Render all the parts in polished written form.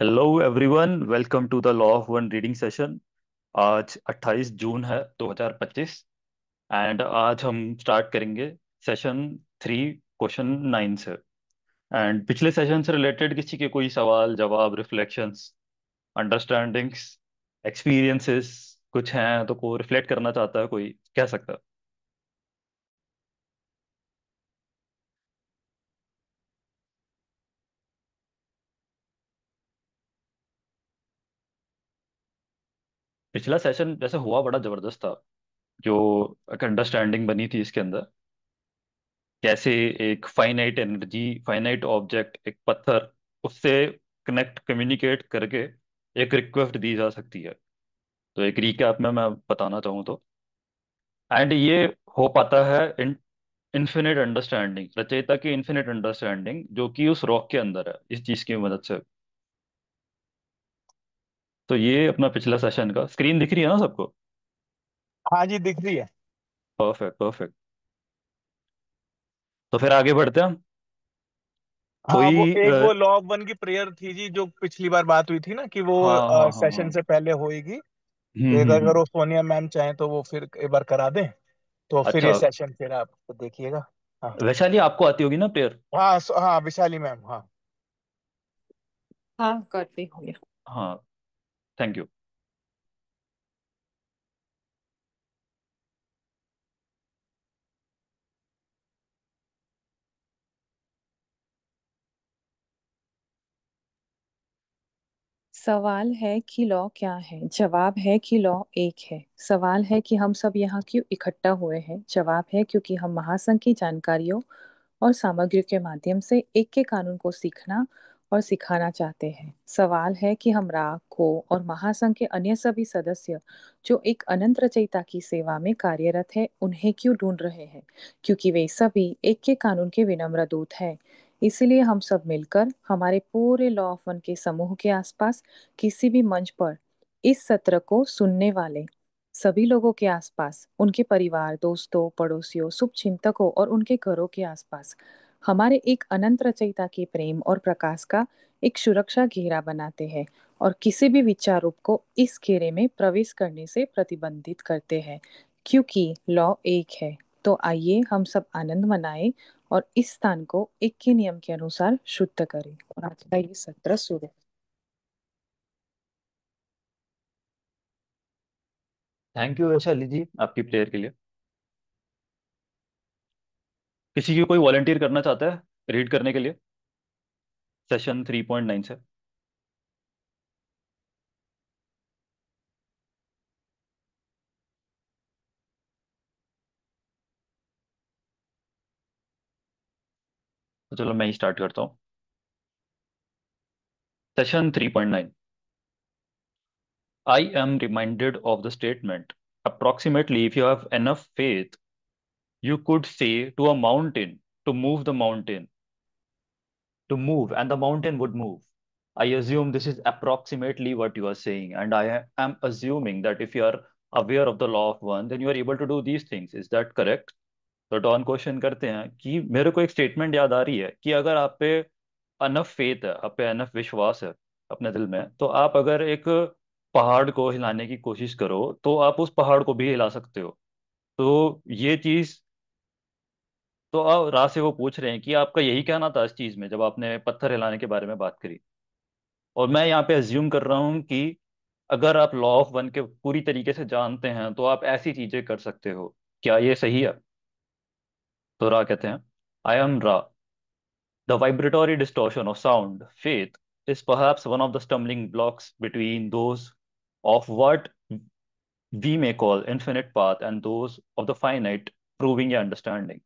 Hello everyone, welcome to the law of one reading session. आज 28 जून है 2025। And आज हम स्टार्ट करेंगे सेशन 3, क्वेश्चन 9 से। एंड पिछले सेशन से रिलेटेड किसी के कोई सवाल जवाब, रिफ्लेक्शंस, अंडरस्टैंडिंग्स, एक्सपीरियंसेस कुछ हैं तो को रिफ्लेक्ट करना चाहता है कोई, कह सकता है। पिछला सेशन जैसे हुआ बड़ा जबरदस्त था। जो एक अंडरस्टैंडिंग बनी थी इसके अंदर, कैसे एक फाइनाइट एनर्जी, फाइनाइट ऑब्जेक्ट, एक पत्थर, उससे कनेक्ट, कम्युनिकेट करके एक रिक्वेस्ट दी जा सकती है। तो एक रिकैप में मैं बताना चाहूँ तो, एंड ये हो पाता है इन्फिनिट अंडरस्टैंडिंग, रचयिता की इन्फिनिट अंडरस्टैंडिंग जो कि उस रॉक के अंदर है, इस चीज की मदद से। तो ये अपना पिछला सेशन का स्क्रीन दिख रही है ना सबको? हाँ जी, दिख रही है। Perfect perfect. तो फिर आगे बढ़ते हैं हम। हाँ, वो कोई एक वो लॉ ऑफ वन की प्रेयर थी जी, जो पिछली बार बात हुई थी ना कि वो हाँ हाँ हाँ हाँ। सेशन से पहले होएगी। तो एक अगर हम्म। वो सोनिया मैम चाहें तो वो फिर एक बार करा दें, तो फिर अच्छा। ये सेशन फिर आप देखिएगा। हाँ वैशाली, आपको आती होगी ना प्रेयर? हाँ हाँ, विशाली मैम, हाँ। हाँ, करती हूँ। हाँ। Thank you. सवाल है कि लॉ क्या है। जवाब है कि लॉ एक है। सवाल है कि हम सब यहाँ क्यों इकट्ठा हुए हैं। जवाब है क्योंकि हम महासंघ की जानकारियों और सामग्रियों के माध्यम से एक के कानून को सीखना और सिखाना चाहते हैं। सवाल है कि हम रा को और महासंघ के अन्य सभी सदस्य जो एक अनंत रचयिता की सेवा में कार्यरत है उन्हें क्यों ढूंढ रहे हैं, क्योंकि वे सभी एक के कानून के विनम्र दूत हैं। इसीलिए हम सब मिलकर हमारे पूरे लॉ ऑफ वन के समूह के आसपास किसी भी मंच पर इस सत्र को सुनने वाले सभी लोगों के आसपास, उनके परिवार, दोस्तों, पड़ोसियों, शुभचिंतकों और उनके घरों के आसपास हमारे एक अनंत रचयिता के प्रेम और प्रकाश का एक सुरक्षा घेरा बनाते हैं और किसी भी विचार रूप को इस घेरे में प्रवेश करने से प्रतिबंधित करते हैं, क्योंकि लॉ एक है। तो आइए हम सब आनंद मनाएं और इस स्थान को एक के नियम के अनुसार शुद्ध करें। और आज का ये सत्र शुरू। थैंक यू वैशाली जी आपकी प्रेयर के लिए। किसी की कोई वॉलंटियर करना चाहता है रीड करने के लिए सेशन 3.9 से? तो चलो मैं ही स्टार्ट करता हूँ। Session 3.9। I am reminded of the statement, approximately if you have enough faith you could say to a mountain to move the mountain, to move, and the mountain would move. I assume this is approximately what you are saying, and I am assuming that if you are aware of the law of one, then you are able to do these things. Is that correct? तो don question करते हैं कि मेरे को एक statement याद आ रही है कि अगर आप पे अनफ फेथ है, आप पे अनफ विश्वास है अपने दिल में, तो आप अगर एक पहाड़ को हिलाने की कोशिश करो तो आप उस पहाड़ को भी हिला सकते हो। तो ये चीज, तो आप राह से वो पूछ रहे हैं कि आपका यही कहना था इस चीज में जब आपने पत्थर हिलाने के बारे में बात करी। और मैं यहाँ पे अज्यूम कर रहा हूँ कि अगर आप लॉ ऑफ वन के पूरी तरीके से जानते हैं तो आप ऐसी चीजें कर सकते हो। क्या ये सही है? तो रा कहते हैं, आई एम रा, the vibratory distortion of sound. Faith is perhaps one of the stumbling blocks between those of what we may call infinite path and those of the finite, proving your understanding.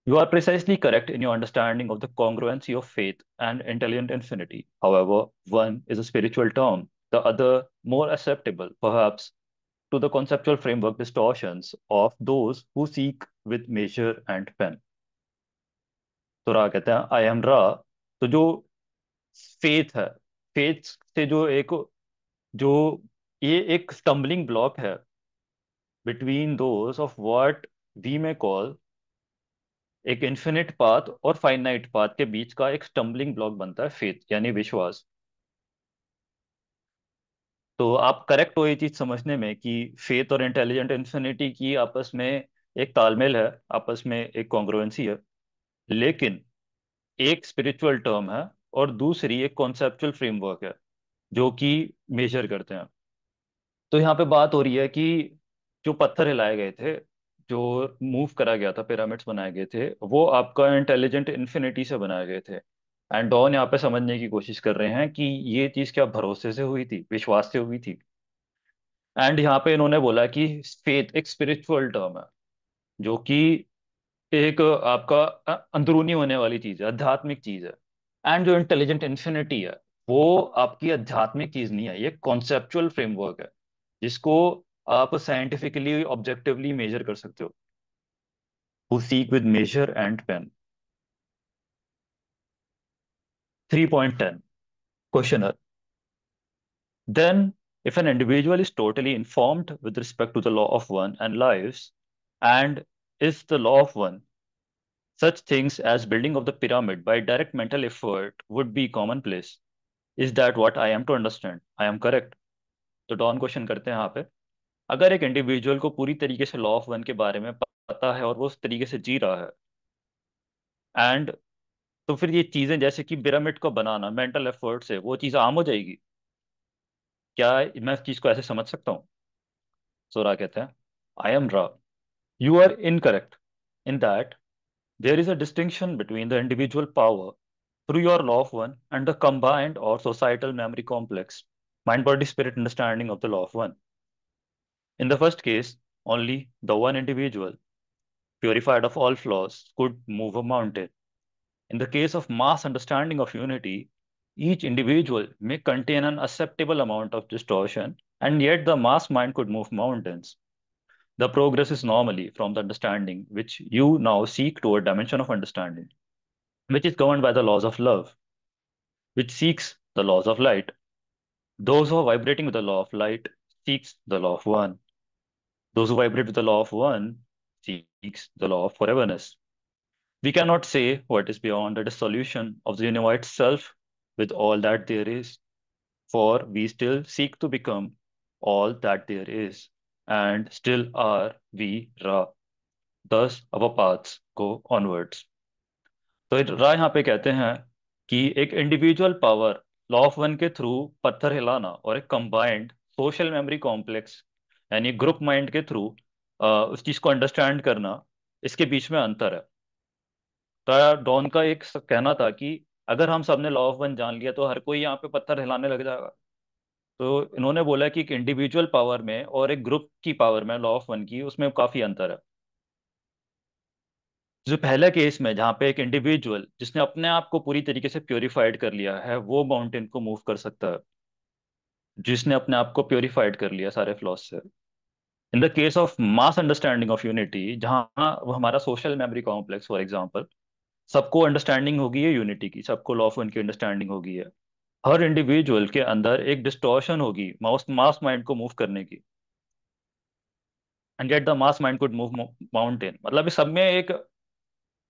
You are precisely correct in your understanding of the congruency of faith and intelligent infinity. However, one is a spiritual term, the other more acceptable, perhaps, to the conceptual framework distortions of those who seek with measure and pen. तो रा कहते हैं, I am रा। तो जो faith है, faith से जो एक, जो ये एक स्टम्बलिंग ब्लॉक है between those of what we may call एक इन्फिनिट पाथ और फाइनाइट पाथ के बीच का एक स्टम्बलिंग ब्लॉक बनता है फेथ, यानी विश्वास। तो आप करेक्ट हो ये चीज समझने में कि फेथ और इंटेलिजेंट इन्फिनिटी की आपस में एक तालमेल है, आपस में एक कॉन्ग्रुएंसी है। लेकिन एक स्पिरिचुअल टर्म है और दूसरी एक कॉन्सेप्चुअल फ्रेमवर्क है जो कि मेजर करते हैं। तो यहाँ पे बात हो रही है कि जो पत्थर हिलाए गए थे, जो मूव करा गया था, पिरामिड्स बनाए गए थे, वो आपका इंटेलिजेंट इन्फिनिटी से बनाए गए थे। एंड डॉन यहाँ पे समझने की कोशिश कर रहे हैं कि ये चीज क्या भरोसे से हुई थी, विश्वास से हुई थी। एंड यहाँ पे इन्होंने बोला कि फेथ एक स्पिरिचुअल टर्म है जो कि एक आपका अंदरूनी होने वाली चीज है, आध्यात्मिक चीज है। एंड जो इंटेलिजेंट इन्फिनिटी है वो आपकी आध्यात्मिक चीज नहीं है, ये कॉन्सेप्चुअल फ्रेमवर्क है जिसको आप साइंटिफिकली ऑब्जेक्टिवली मेजर कर सकते हो। Who seek with measure and pain. 3.10 question. Then, if an individual is totally informed with respect to the law of one and lives, and is the law of one, such things as building of the pyramid by direct mental effort would be commonplace. Is that what I am to understand? I am correct. तो don question करते हैं यहाँ पे, अगर एक individual को पूरी तरीके से लॉ ऑफ वन के बारे में पता है और वो उस तरीके से जी रहा है, एंड तो फिर ये चीजें जैसे कि पिरामिड को बनाना मेंटल एफर्ट से वो चीज आम हो जाएगी क्या? मैं इस चीज को ऐसे समझ सकता हूँ? सोरा कहते हैं, आई एम रा, you are incorrect in that there is a distinction between the individual power through your law of one and the combined or societal memory complex, mind, body, spirit understanding of the law of one. In the first case, only the one individual, purified of all flaws, could move a mountain. In the case of mass understanding of unity, each individual may contain an acceptable amount of distortion, and yet the mass mind could move mountains. The progress is normally from the understanding which you now seek to a dimension of understanding, which is governed by the laws of love, which seeks the laws of light. Those who are vibrating with the law of light seeks the law of one. Those who vibrate with the law of one seeks the law of foreverness. We cannot say what is beyond the dissolution of the unified self with all that there is, for we still seek to become all that there is, and still are we Ra. Thus our paths go onwards. तो राय यहाँ पे कहते हैं कि एक individual power law of one के through पत्थर हिलाना और एक कंबाइंड सोशल मेमोरी कॉम्प्लेक्स यानी ग्रुप माइंड के थ्रू उस चीज को अंडरस्टैंड करना, इसके बीच में अंतर है। तो डॉन का एक कहना था कि अगर हम सबने लॉ ऑफ वन जान लिया तो हर कोई यहाँ पे पत्थर हिलाने लग जाएगा। तो इन्होंने बोला कि एक इंडिविजुअल पावर में और एक ग्रुप की पावर में लॉ ऑफ वन की उसमें काफी अंतर है। जो पहला केस में जहाँ पे एक इंडिविजुअल जिसने अपने आप को पूरी तरीके से प्योरीफाइड कर लिया है वो माउंटेन को मूव कर सकता है, जिसने अपने आप को प्योरीफाइड कर लिया सारे फ्लॉज से। In the case of mass understanding of unity, जहाँ वो हमारा social memory complex for example, सबको अंडरस्टैंडिंग होगी है यूनिटी की, सबको लॉ ऑफ उनकी अंडरस्टैंडिंग होगी है, हर इंडिविजुअल के अंदर एक डिस्टॉर्शन होगी माउस मास माइंड को मूव करने की, and get the mass mind could move mountain. मतलब इस सब में एक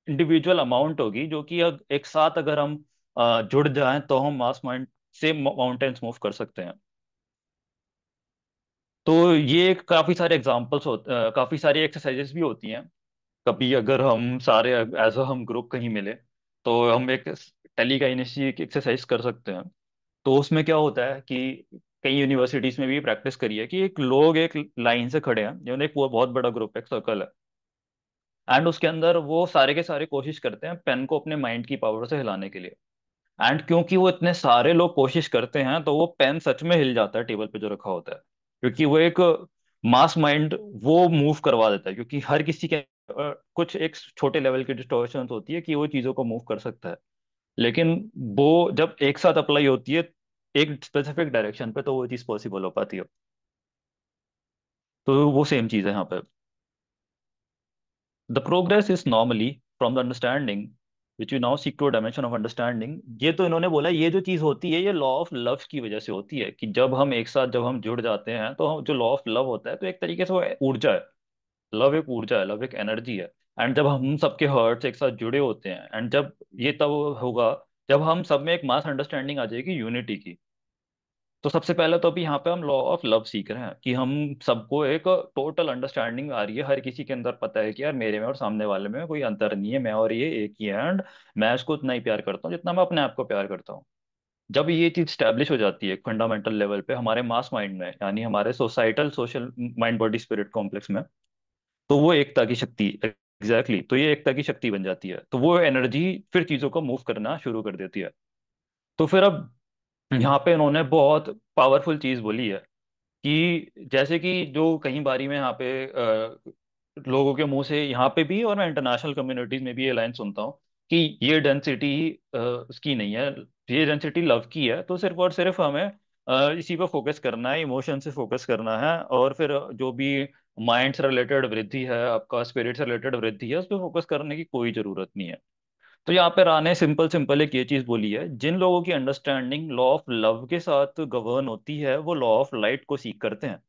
इंडिविजुअल अमाउंट होगी जो कि एक साथ अगर हम जुड़ जाएं तो हम मास माइंड से माउंटेन्स मूव कर सकते हैं। तो ये काफी सारे एग्जांपल्स काफी सारी एक्सरसाइजेस भी होती हैं। कभी अगर हम सारे एज अ हम ग्रुप कहीं मिले तो हम एक टेलीकाइनेसी की एक्सरसाइज कर सकते हैं। तो उसमें क्या होता है कि कई यूनिवर्सिटीज में भी प्रैक्टिस करी है कि एक लोग एक लाइन से खड़े हैं, जो एक बहुत बड़ा ग्रुप है, एक सर्कल है, एंड उसके अंदर वो सारे के सारे कोशिश करते हैं पेन को अपने माइंड की पावर से हिलाने के लिए। एंड क्योंकि वो इतने सारे लोग कोशिश करते हैं तो वो पेन सच में हिल जाता है टेबल पे जो रखा होता है, क्योंकि वो एक मास माइंड वो मूव करवा देता है, क्योंकि हर किसी के कुछ एक छोटे लेवल की डिस्टॉर्शन होती है कि वो चीजों को मूव कर सकता है, लेकिन वो जब एक साथ अप्लाई होती है एक स्पेसिफिक डायरेक्शन पे तो वो चीज पॉसिबल हो पाती है। तो वो सेम चीज है यहाँ पे। The progress is normally from the understanding which you now seek to a dimension of understanding. ये तो इन्होंने बोला ये जो चीज होती है ये लॉ ऑफ लव की वजह से होती है, कि जब हम एक साथ जब हम जुड़ जाते हैं तो हम जो लॉ ऑफ लव होता है तो एक तरीके से वो ऊर्जा है। लव एक ऊर्जा है, लव एक एनर्जी है। एंड जब हम सबके हर्ट्स एक साथ जुड़े होते हैं, एंड जब ये तब होगा जब हम सब में एक मास अंडरस्टैंडिंग आ जाएगी यूनिटी की। तो सबसे पहले तो अभी यहाँ पे हम लॉ ऑफ लव सीख रहे हैं कि हम सबको एक टोटल अंडरस्टैंडिंग आ रही है, हर किसी के अंदर पता है कि यार मेरे में और सामने वाले में कोई अंतर नहीं है, मैं और ये एक ही है, एंड मैं इसको उतना ही प्यार करता हूँ जितना मैं अपने आप को प्यार करता हूँ। जब ये चीज स्टैब्लिश हो जाती है फंडामेंटल लेवल पे हमारे मास माइंड में, यानी हमारे societal social mind body spirit complex में, तो वो एकता की शक्ति, एग्जैक्टली तो ये एकता की शक्ति बन जाती है। तो वो एनर्जी फिर चीजों को मूव करना शुरू कर देती है। तो फिर अब यहाँ पे इन्होंने बहुत पावरफुल चीज बोली है कि जैसे कि जो कई बारी में यहाँ पे लोगों के मुंह से यहाँ पे भी और मैं इंटरनेशनल कम्युनिटीज में भी ये लाइन सुनता हूँ कि ये डेंसिटी उसकी नहीं है, ये डेंसिटी लव की है। तो सिर्फ और सिर्फ हमें इसी पे फोकस करना है, इमोशन से फोकस करना है, और फिर जो भी माइंड से रिलेटेड वृद्धि है, आपका स्पिरिट से रिलेटेड वृद्धि है, उस पर फोकस करने की कोई जरूरत नहीं है। तो यहाँ पे राने सिंपल सिंपल एक ये चीज बोली है, जिन लोगों की अंडरस्टैंडिंग लॉ ऑफ लव के साथ गवर्न होती है वो लॉ ऑफ लाइट को सीख करते हैं।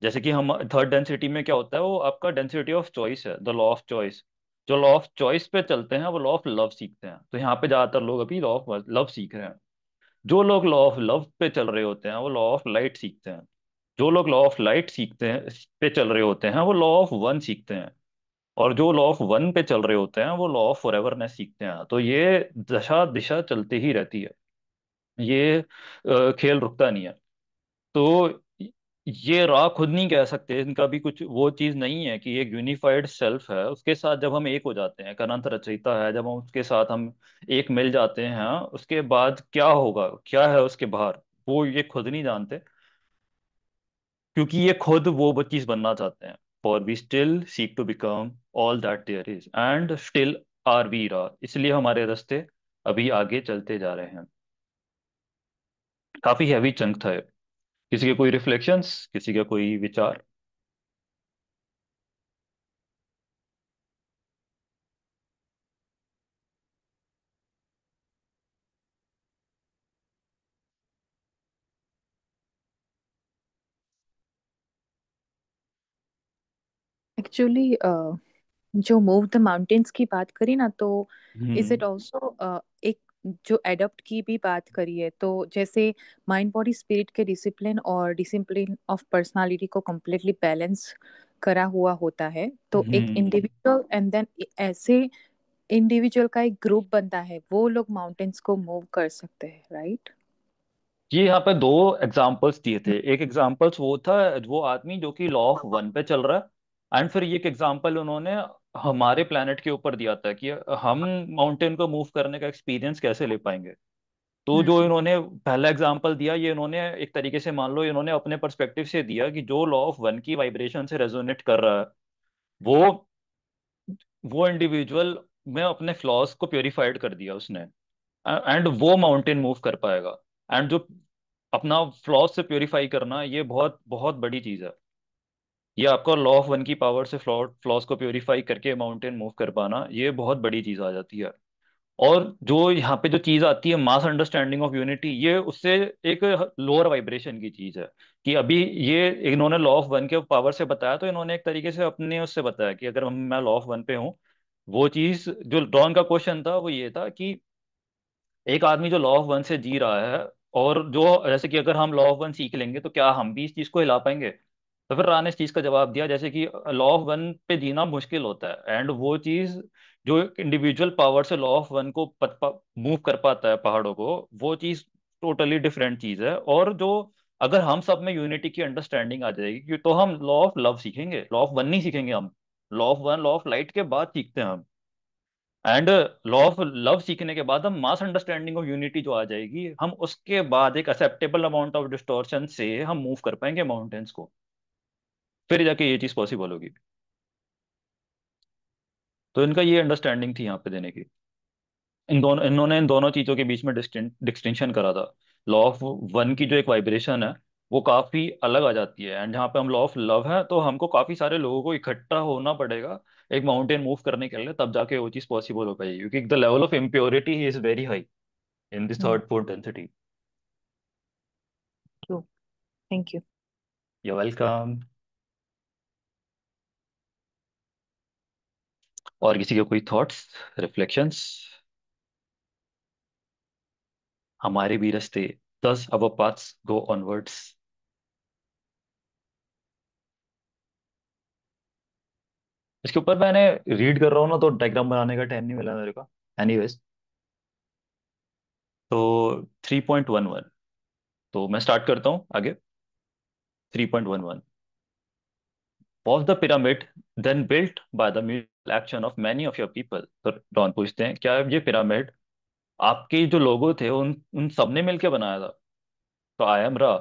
जैसे कि हम थर्ड डेंसिटी में क्या होता है, वो आपका डेंसिटी ऑफ चॉइस है, द लॉ ऑफ चॉइस। जो लॉ ऑफ चॉइस पे चलते हैं वो लॉ ऑफ लव सीखते हैं। तो यहाँ पे ज्यादातर लोग अभी लॉ ऑफ लव सीख रहे हैं। जो लोग लॉ ऑफ लव पे चल रहे होते हैं वो लॉ ऑफ लाइट सीखते हैं। जो लोग लॉ ऑफ लाइट सीखते हैं पे चल रहे होते हैं वो लॉ ऑफ वन सीखते हैं। और जो लॉ ऑफ वन पे चल रहे होते हैं वो लॉ ऑफ फॉरएवरनेस सीखते हैं। तो ये दशा दिशा चलती ही रहती है, ये खेल रुकता नहीं है। तो ये रा खुद नहीं कह सकते, इनका भी कुछ वो चीज नहीं है कि एक यूनिफाइड सेल्फ है, उसके साथ जब हम एक हो जाते हैं, अनंत रचयिता है, जब हम उसके साथ हम एक मिल जाते हैं, उसके बाद क्या होगा, क्या है उसके बाहर, वो ये खुद नहीं जानते, क्योंकि ये खुद वो चीज बनना चाहते हैं। For we still seek to become all that there is and still are we Ra, इसलिए हमारे रास्ते अभी आगे चलते जा रहे हैं। काफी हैवी चंक था ये। किसी के कोई रिफ्लेक्शंस, किसी का कोई विचार? एक्चुअली जो मूव द माउंटेन्स की बात करी ना, तो इज हम्म इट ऑल्सो एक जो एडप्ट की भी बात करी है, तो जैसे माइंड बॉडी स्पिरिट के डिसिप्लिन और डिसिप्लिन ऑफ पर्सनालिटी को कम्प्लीटली बैलेंस करा हुआ होता है, तो एक हम्म। इंडिविजुअल एंड देन ऐसे इंडिविजुअल का एक ग्रुप बनता है, वो लोग माउंटेन्स को मूव कर सकते हैं, राइट? ये यहाँ पे दो एग्जाम्पल्स दिए थे। एक एग्जाम्पल्स वो था, वो आदमी जो कि लॉ ऑफ वन पे चल रहा है, एंड फिर ये एक एग्जाम्पल उन्होंने हमारे प्लेनेट के ऊपर दिया था कि हम माउंटेन को मूव करने का एक्सपीरियंस कैसे ले पाएंगे। तो हम्म। जो इन्होंने पहला एग्जाम्पल दिया, ये इन्होंने एक तरीके से मान लो इन्होंने अपने पर्सपेक्टिव से दिया कि जो लॉ ऑफ वन की वाइब्रेशन से रेजोनेट कर रहा है, वो वो इंडिविजुअल में अपने फ्लॉज को प्योरीफाइड कर दिया उसने, एंड वो माउंटेन मूव कर पाएगा। एंड जो अपना फ्लॉज से प्योरीफाई करना, ये बहुत बहुत बड़ी चीज है। ये आपका लॉ ऑफ वन की पावर से फ्लॉज को प्योरीफाई करके माउंटेन मूव कर पाना, ये बहुत बड़ी चीज आ जाती है। और जो यहाँ पे जो चीज आती है मास अंडरस्टैंडिंग ऑफ यूनिटी, ये उससे एक लोअर वाइब्रेशन की चीज है। कि अभी ये इन्होंने लॉ ऑफ वन के पावर से बताया, तो इन्होंने एक तरीके से अपने उससे बताया कि अगर मैं लॉ ऑफ वन पे हूँ, वो चीज जो डॉन का क्वेश्चन था वो ये था कि एक आदमी जो लॉ ऑफ वन से जी रहा है, और जो जैसे कि अगर हम लॉ ऑफ वन सीख लेंगे तो क्या हम भी इस चीज को हिला पाएंगे। तो फिर राय ने इस चीज का जवाब दिया, जैसे कि लॉ ऑफ वन पे जीना मुश्किल होता है, एंड वो चीज जो इंडिविजुअल पावर से लॉ ऑफ वन को मूव कर पाता है पहाड़ों को, वो चीज टोटली डिफरेंट चीज है। और जो अगर हम सब में यूनिटी की अंडरस्टैंडिंग आ जाएगी तो हम लॉ ऑफ लव सीखेंगे, लॉ ऑफ वन नहीं सीखेंगे हम। Law of one, law of light के बाद सीखते हैं हम। एंड लॉ ऑफ लव सीखने के बाद हम मास अंडरस्टैंडिंग ऑफ यूनिटी जो आ जाएगी, हम उसके बाद एक एक्सेप्टेबल अमाउंट ऑफ डिस्टॉर्शन से हम मूव कर पाएंगे माउंटेन्स को। फिर जाके ये चीज पॉसिबल होगी। तो इनका ये अंडरस्टैंडिंग थी यहाँ पे देने की। इन्होंने इन दोनों चीजों के बीच में डिस्टिंक्शन करा था। लॉ ऑफ वन की जो एक वाइब्रेशन है वो काफी अलग आ जाती है, एंड जहाँ पे हम लॉ ऑफ लव है तो हमको काफी सारे लोगों को इकट्ठा होना पड़ेगा एक माउंटेन मूव करने के लिए, तब जाके वो चीज पॉसिबल हो पाएगी, क्योंकि the level of impurity is very high in this hmm. Third fourth density. True. Thank you. You welcome. और किसी के कोई थॉट्स, रिफ्लेक्शंस? हमारे भी रास्ते, thus our paths go onwards. इसके ऊपर मैंने रीड कर रहा हूँ ना, तो डायग्राम बनाने का टाइम नहीं मिला मेरे को। एनीवेज, तो 3.11, तो मैं स्टार्ट करता हूँ आगे। 3.11, was the pyramid then built by the mutual action of many of your people? तो डॉन पूछते हैं, क्या ये पिरामिड आपके जो लोगों थे उन उन सबने मिलके बनाया था? तो आई एम रा,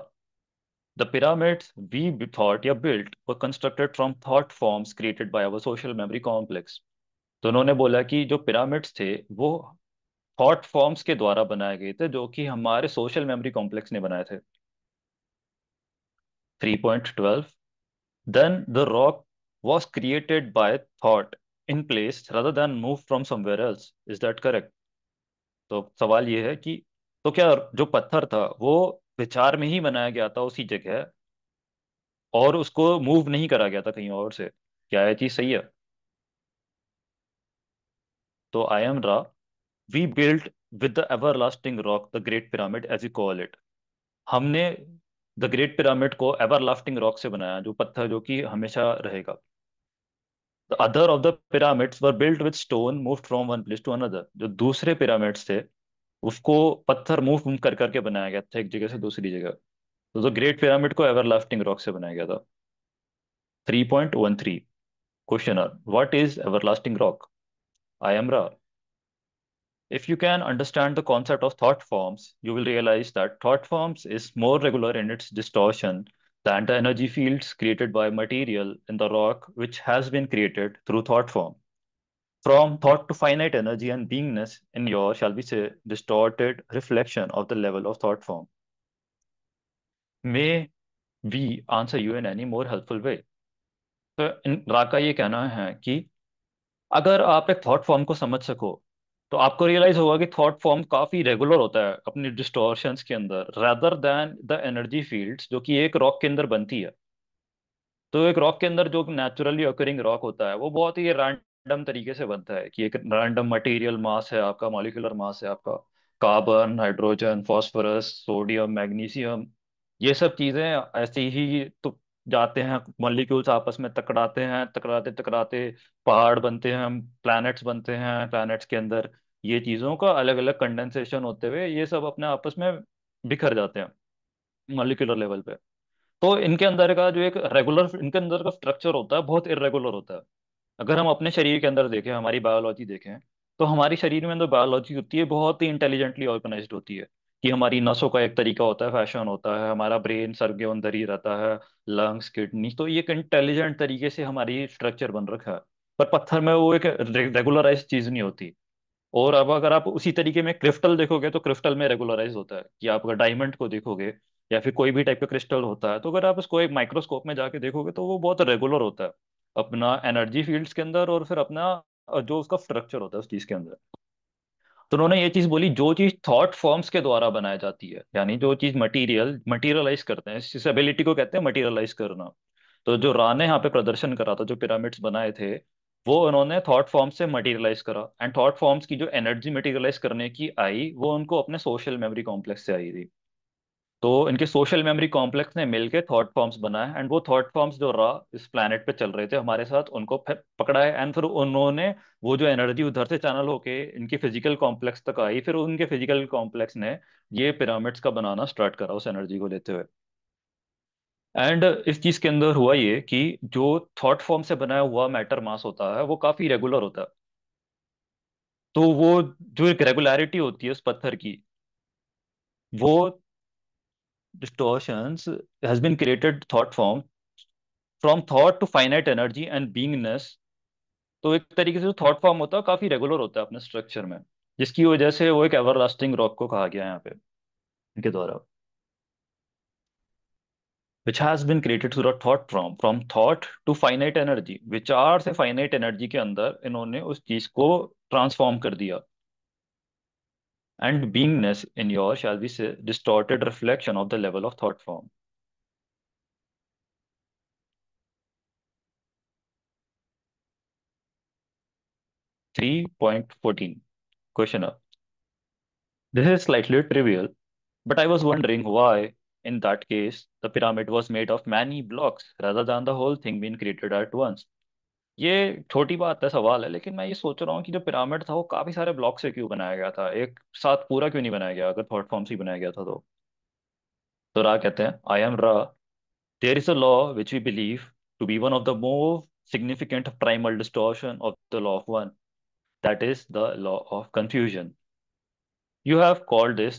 the pyramids we thought या built were constructed from thought forms created by our social memory complex. तो उन्होंने बोला कि जो पिरामिड्स थे वो थॉट फॉर्म्स के द्वारा बनाए गए थे, जो कि हमारे सोशल मेमोरी कॉम्प्लेक्स ने बनाए थे। 3.12, then the rock was created by thought in place rather than moved from somewhere else. Is that correct? तो सवाल ये है कि तो क्या जो पत्थर था वो विचार में ही बनाया गया था उसी जगह, और उसको मूव नहीं करा गया था कहीं और से? क्या ये चीज सही है? तो I am Ra, we built with the everlasting rock the great pyramid as you call it. हमने द ग्रेट पिरामिड को एवरलास्टिंग रॉक से बनाया, जो पत्थर जो कि हमेशा रहेगा। The other of the pyramids were built with stone moved from one place to another. जो दूसरे पिरामिड्स थे उसको पत्थर मूव कर करके बनाया गया था एक जगह से दूसरी जगह। तो द ग्रेट पिरामिड को एवरलास्टिंग रॉक से बनाया गया था। 3.13, questioner, what is everlasting rock? I am Ra, if you can understand the concept of thought forms, you will realize that thought forms is more regular in its distortion than the energy fields created by material in the rock, which has been created through thought form. From thought to finite energy and beingness in your, shall we say, distorted reflection of the level of thought form. May we answer you in any more helpful way? तो इन रा का ये कहना है कि अगर आप एक थॉट फॉर्म को समझ सको, तो आपको रियलाइज होगा कि थॉट फॉर्म काफी रेगुलर होता है अपनी डिस्टॉर्शंस के अंदर, rather than the energy fields जो कि एक रॉक के अंदर बनती है। तो एक रॉक के अंदर जो नेचुरली ऑकरिंग रॉक होता है वो बहुत ही रैंडम तरीके से बनता है, कि एक रैंडम मटेरियल मास है आपका, मॉलिक्यूलर मास है आपका, carbon, hydrogen, phosphorus, sodium, magnesium, ये सब चीजें ऐसे ही तो जाते हैं, मॉलिक्यूल्स आपस में टकराते हैं, टकराते टकराते पहाड़ बनते हैं, प्लैनेट्स बनते हैं, प्लैनेट्स के अंदर ये चीजों का अलग अलग कंडेंसेशन होते हुए ये सब अपने आपस में बिखर जाते हैं मॉलिक्यूलर लेवल पे। तो इनके अंदर का जो एक रेगुलर इनके अंदर का स्ट्रक्चर होता है बहुत इरेगुलर होता है। अगर हम अपने शरीर के अंदर देखें, हमारी बायोलॉजी देखें, तो हमारी शरीर में जो बायोलॉजी होती है बहुत ही इंटेलिजेंटली ऑर्गेनाइज्ड होती है। कि हमारी नसों का एक तरीका होता है, फैशन होता है, हमारा ब्रेन सर के अंदर ही रहता है, लंग्स, किडनी, तो ये एक इंटेलिजेंट तरीके से हमारी स्ट्रक्चर बन रखा है। पर पत्थर में वो एक रेगुलराइज चीज नहीं होती। और अब अगर आप उसी तरीके में क्रिस्टल देखोगे तो क्रिस्टल में रेगुलराइज होता है, कि आप अगर डायमंड को देखोगे या फिर कोई भी टाइप का क्रिस्टल होता है, तो अगर आप उसको एक माइक्रोस्कोप में जाके देखोगे तो वो बहुत रेगुलर होता है अपना एनर्जी फील्ड्स के अंदर, और फिर अपना जो उसका स्ट्रक्चर होता है उस चीज के अंदर। तो उन्होंने ये चीज बोली, जो चीज थॉट फॉर्म्स के द्वारा बनाई जाती है, यानी जो चीज मटीरियलाइज करते हैं, इस एबिलिटी को कहते हैं मटीरियलाइज करना। तो जो रा ने यहाँ पे प्रदर्शन करा था, जो पिरामिड्स बनाए थे, वो उन्होंने थॉट फॉर्म्स से मटीरियलाइज करा, एंड थॉट फॉर्म्स की जो एनर्जी मटीरियलाइज करने की आई वो उनको अपने सोशल मेमोरी कॉम्प्लेक्स से आई थी। तो इनके सोशल मेमोरी कॉम्प्लेक्स ने मिलके थॉट फॉर्म्स बनाए, एंड वो थॉट फॉर्म्स जो रहा इस प्लैनेट पे चल रहे थे हमारे साथ, उनको फिर पकड़ा है, एंड फिर उन्होंने वो जो एनर्जी उधर से चैनल होके इनके फिजिकल कॉम्प्लेक्स तक आई, फिर उनके फिजिकल कॉम्प्लेक्स ने ये पिरामिड्स का बनाना स्टार्ट करा उस एनर्जी को लेते हुए। एंड इस चीज के अंदर हुआ ये कि जो थॉट फॉर्म से बनाया हुआ मैटर मास होता है वो काफी रेगुलर होता है। तो वो जो एक रेगुलरिटी होती है उस पत्थर की, वो distortions has been created thought form from thought to finite energy and beingness। तो एक तरीके से जो थॉट फॉर्म होता है काफी रेगुलर होता है अपने स्ट्रक्चर में, जिसकी वजह से वो एक एवरलास्टिंग रॉक को कहा गया है यहाँ पे इनके द्वारा, which has been created through a thought from thought to finite energy। विचार से फाइनाइट एनर्जी के अंदर इन्होंने उस चीज को ट्रांसफॉर्म कर दिया। And beingness in your, shall we say, distorted reflection of the level of thought form। 3.14 question up. This is slightly trivial, but I was wondering why, in that case, the pyramid was made of many blocks rather than the whole thing being created at once. ये छोटी बात है, सवाल है, लेकिन मैं ये सोच रहा हूँ कि जो पिरामिड था वो काफी सारे ब्लॉक से क्यों बनाया गया था, एक साथ पूरा क्यों नहीं बनाया गया अगर थॉट फॉर्म से ही बनाया गया था तो रा कहते हैं, I am Ra, there is a law which we believe to be one of the more significant primal distortion of the law of one, that is the law of confusion. You have called this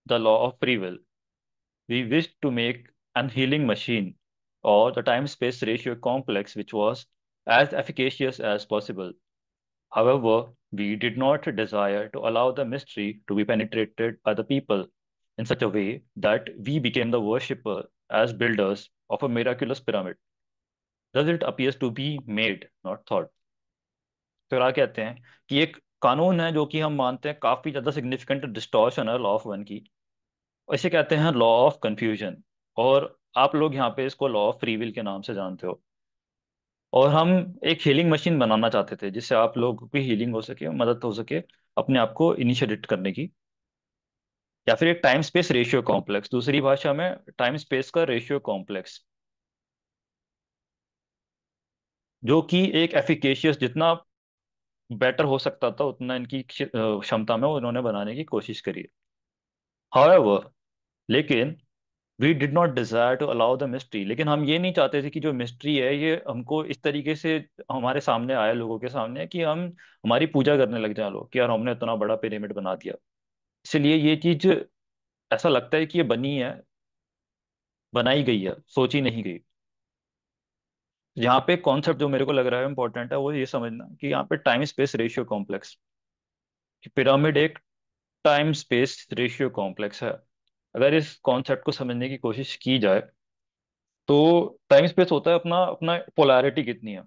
the law of free will. We wished to make an healing machine or the time-space ratio complex which was as efficacious as possible. However, we did not desire to allow the mystery to be penetrated by the people in such a way that we became the worshipper as builders of a miraculous pyramid. Thus it appears to be made, not thought. फिर आ कहते हैं कि एक कानून है जो कि हम मानते हैं काफी ज्यादा सिग्निफिकेंट डिस्टॉर्शन है लॉ ऑफ वन की, इसे कहते हैं लॉ ऑफ कंफ्यूजन। और आप लोग यहाँ पे इसको लॉ ऑफ फ्री विल के नाम से जानते हो। और हम एक हीलिंग मशीन बनाना चाहते थे जिससे आप लोगों की हीलिंग हो सके, मदद हो सके अपने आप को इनिशिएट करने की। या फिर एक टाइम स्पेस रेशियो कॉम्प्लेक्स, दूसरी भाषा में टाइम स्पेस का रेशियो कॉम्प्लेक्स, जो कि एक एफिकेशियस, जितना बेटर हो सकता था उतना इनकी क्षमता में उन्होंने बनाने की कोशिश करी। हाउएवर, लेकिन we did not desire to allow the mystery, लेकिन हम ये नहीं चाहते थे कि जो मिस्ट्री है ये हमको इस तरीके से हमारे सामने आए, लोगों के सामने, कि हम हमारी पूजा करने लग जाए लोग कि यार हमने इतना बड़ा पिरामिड बना दिया। इसलिए ये चीज ऐसा लगता है कि ये बनी है, बनाई गई है, सोची नहीं गई। यहाँ पे कॉन्सेप्ट जो मेरे को लग रहा है इंपॉर्टेंट है वो ये समझना कि यहाँ पे time space ratio complex, pyramid एक टाइम स्पेस रेशियो कॉम्प्लेक्स है। अगर इस कॉन्सेप्ट को समझने की कोशिश की जाए तो टाइम स्पेस होता है अपना अपना पोलैरिटी कितनी है,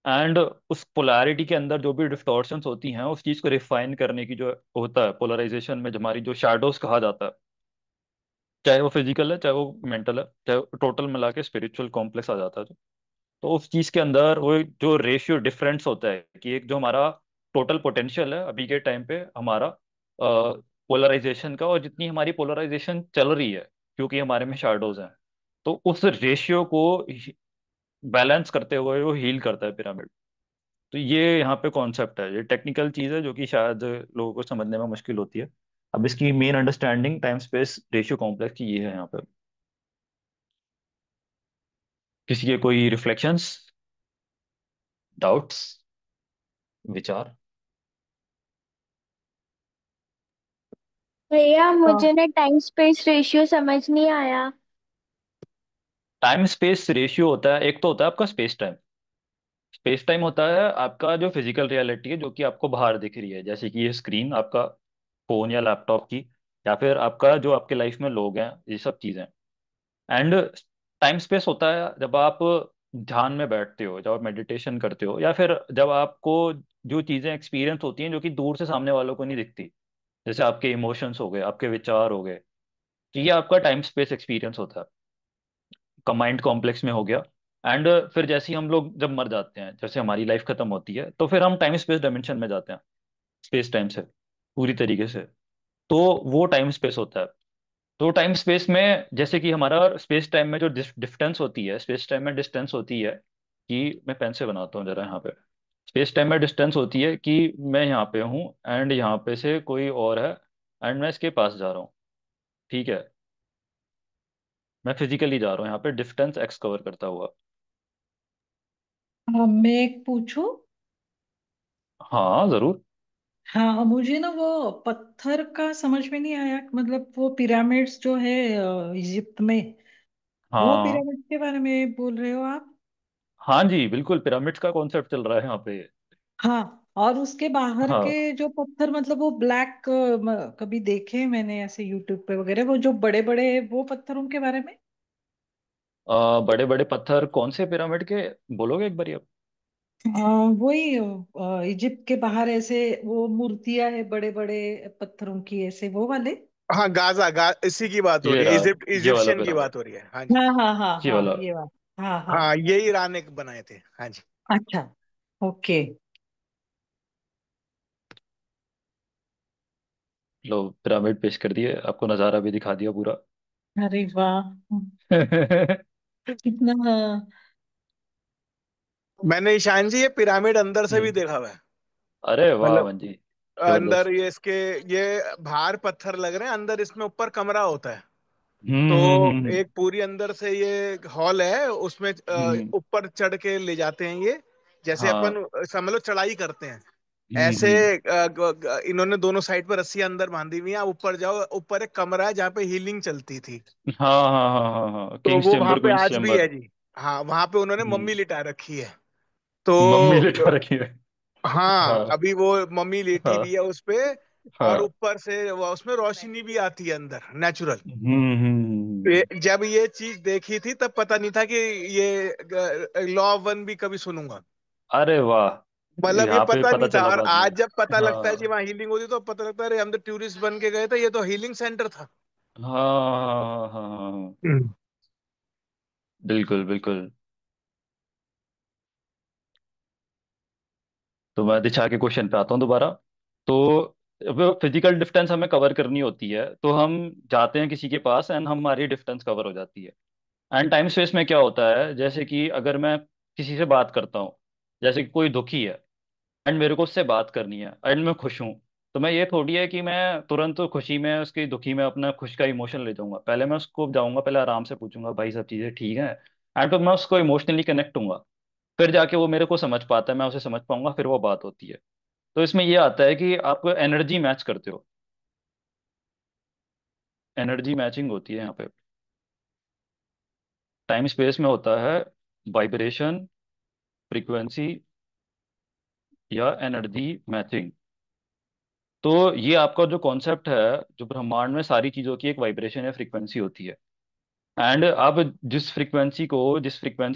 एंड उस पोलैरिटी के अंदर जो भी डिस्टॉर्शंस होती हैं उस चीज को रिफाइन करने की जो होता है पोलराइजेशन में, जो हमारी जो शैडोज कहा जाता है, चाहे वो फिजिकल है चाहे वो मेंटल है, चाहे टोटल मिला के स्पिरिचुअल कॉम्प्लेक्स आ जाता है। तो उस चीज के अंदर वो जो रेशियो डिफरेंस होता है कि एक जो हमारा टोटल पोटेंशियल है अभी के टाइम पे हमारा पोलराइजेशन का, और जितनी हमारी पोलराइजेशन चल रही है क्योंकि हमारे में शैडोज हैं, तो उस रेशियो को बैलेंस करते हुए वो हील करता है पिरामिड। तो ये यहाँ पे कॉन्सेप्ट है, ये टेक्निकल चीज है जो कि शायद लोगों को समझने में मुश्किल होती है। अब इसकी main understanding time space ratio complex की ये है यहाँ पे। किसी के कोई रिफ्लेक्शंस, डाउट्स, विचार? भैया हाँ। मुझे ना टाइम स्पेस रेशियो समझ नहीं आया। टाइम स्पेस रेशियो होता है, एक तो होता है आपका स्पेस टाइम। स्पेस टाइम होता है आपका जो फिजिकल रियलिटी है जो कि आपको बाहर दिख रही है, जैसे कि ये स्क्रीन आपका फोन या लैपटॉप की, या फिर आपका जो आपके लाइफ में लोग हैं, ये सब चीजें। एंड टाइम स्पेस होता है जब आप ध्यान में बैठते हो, जब आप मेडिटेशन करते हो, या फिर जब आपको जो चीजें एक्सपीरियंस होती हैं जो कि दूर से सामने वालों को नहीं दिखती, जैसे आपके इमोशंस हो गए, आपके विचार हो गए, तो ये आपका टाइम स्पेस एक्सपीरियंस होता है, माइंड कॉम्प्लेक्स में हो गया। एंड फिर जैसे ही हम लोग जब मर जाते हैं, जैसे हमारी लाइफ खत्म होती है, तो फिर हम टाइम स्पेस डायमेंशन में जाते हैं, स्पेस टाइम से पूरी तरीके से। तो वो टाइम स्पेस होता है। तो टाइम स्पेस में जैसे कि हमारा स्पेस टाइम में जो डिस्टेंस होती है, स्पेस टाइम में डिस्टेंस होती है कि मैं पेन से बनाता हूँ जरा यहाँ पे। स्पेस टाइम में डिस्टेंस होती है कि मैं यहाँ पे हूँ एंड यहाँ पे से कोई और है एंड मैं इसके पास जा रहा हूँ, ठीक है, मैं फिजिकली जा रहा हूँ यहाँ पे, डिस्टेंस एक्स कवर करता हुआ। हाँ, मैं एक पूछूं। हाँ जरूर। हाँ, मुझे ना वो पत्थर का समझ में नहीं आया, मतलब वो पिरामिड्स जो है इजिप्ट में, वो हाँ पिरामिड के बारे में बोल रहे हो आप? हाँ जी बिल्कुल, पिरामिड्स का कॉन्सेप्ट चल रहा है यहाँ पे। हाँ, और उसके बाहर के हाँ, जो पत्थर, मतलब वो ब्लैक, कभी देखे मैंने ऐसे यूट्यूब पे वगैरह, वो जो बड़े बड़े वो पत्थरों के बारे में। बड़े बड़े पत्थर कौन से पिरामिड के, बोलोगे एक बार आप? वही इजिप्ट के बाहर ऐसे वो मूर्तियां है बड़े बड़े पत्थरों की, ऐसे वो वाले। हाँ, इसी की बात हो ये रही है, रहा, ये वाला इजिप्शियन की पिरामिड, बात हो रही है। हाँ जी। हाँ हाँ हाँ ये वाला। हाँ, ये बात। हाँ हाँ। हाँ, ये ईरान ने बनाए थे। हाँ जी। अच्छा। ओके। लो, पिरामिड पेश कर दिए, आपको नज़ारा भी दिखा दिया पूरा। अरे वाह, कितना। मैंने ईशान जी ये पिरामिड अंदर से भी हम्म। देखा हुआ है। अरे वाह मतलब मंजी, अंदर जबरदस्त। ये इसके, ये बाहर पत्थर लग रहे हैं, अंदर इसमें ऊपर कमरा होता है। तो हम्म। एक पूरी अंदर से ये हॉल है, उसमें हम्म। ऊपर चढ़ के ले जाते हैं ये, जैसे हाँ। अपन समझ लो चढ़ाई करते हैं ऐसे। हम्म। इन्होंने दोनों साइड पर रस्सी अंदर बांधी हुई है, आप ऊपर जाओ, ऊपर एक कमरा है जहाँ पे हीलिंग चलती थी। हाँ हाँ हाँ हाँ हाँ, तो किंग्स वो वहां चेम्बर, पे क्वींस आज भी चेम्बर। है जी। हाँ, वहां पे उन्होंने मम्मी हम्म। लिटा रखी है। तो मम्मी लिटा रखी है। हाँ, हाँ अभी वो मम्मी लेटी हाँ हुई है उस पे। और हाँ। ऊपर से उसमें रोशनी भी आती है अंदर, नेचुरल। हम्म। जब ये चीज देखी थी तब पता नहीं था कि ये लॉ ऑफ वन भी कभी सुनूंगा। अरे वाह, मतलब ये यहाँ पे पता पता नहीं था, चला और बाद में। आज जब पता लगता है कि हाँ वहाँ हीलिंग होती तो पता लगता है अरे हम तो टूरिस्ट बन के गए थे, ये तो हीलिंग सेंटर था। हाँ हाँ हाँ हाँ हाँ, हम्म। बिल्कुल बिल्कुल। तो मैं दिशा के क्वेश्चन पे आता हूँ दोबारा। तो फिजिकल डिस्टेंस हमें कवर करनी होती है, तो हम जाते हैं किसी के पास एंड हमारी डिस्टेंस कवर हो जाती है। एंड टाइम स्पेस में क्या होता है, जैसे कि अगर मैं किसी से बात करता हूँ, जैसे कि कोई दुखी है एंड मेरे को उससे बात करनी है एंड मैं खुश हूँ, तो मैं ये थोड़ी है कि मैं तुरंत खुशी में उसकी दुखी में अपना खुश का इमोशन ले जाऊंगा। पहले मैं उसको जाऊंगा, पहले आराम से पूछूंगा भाई सब चीज़ें ठीक है, एंड फिर मैं उसको इमोशनली कनेक्ट हूंगा। फिर जाके वो मेरे को समझ पाता है, मैं उसे समझ पाऊंगा, फिर वो बात होती है। तो इसमें ये आता है कि आप एनर्जी मैच करते हो, एनर्जी मैचिंग होती है यहाँ पे। टाइम स्पेस में होता है वाइब्रेशन, फ्रीक्वेंसी या एनर्जी मैचिंग। तो ये आपका जो कॉन्सेप्ट है, जो ब्रह्मांड में सारी चीज़ों की एक वाइब्रेशन या फ्रीक्वेंसी होती है, एंड आप जिस फ्रीक्वेंसी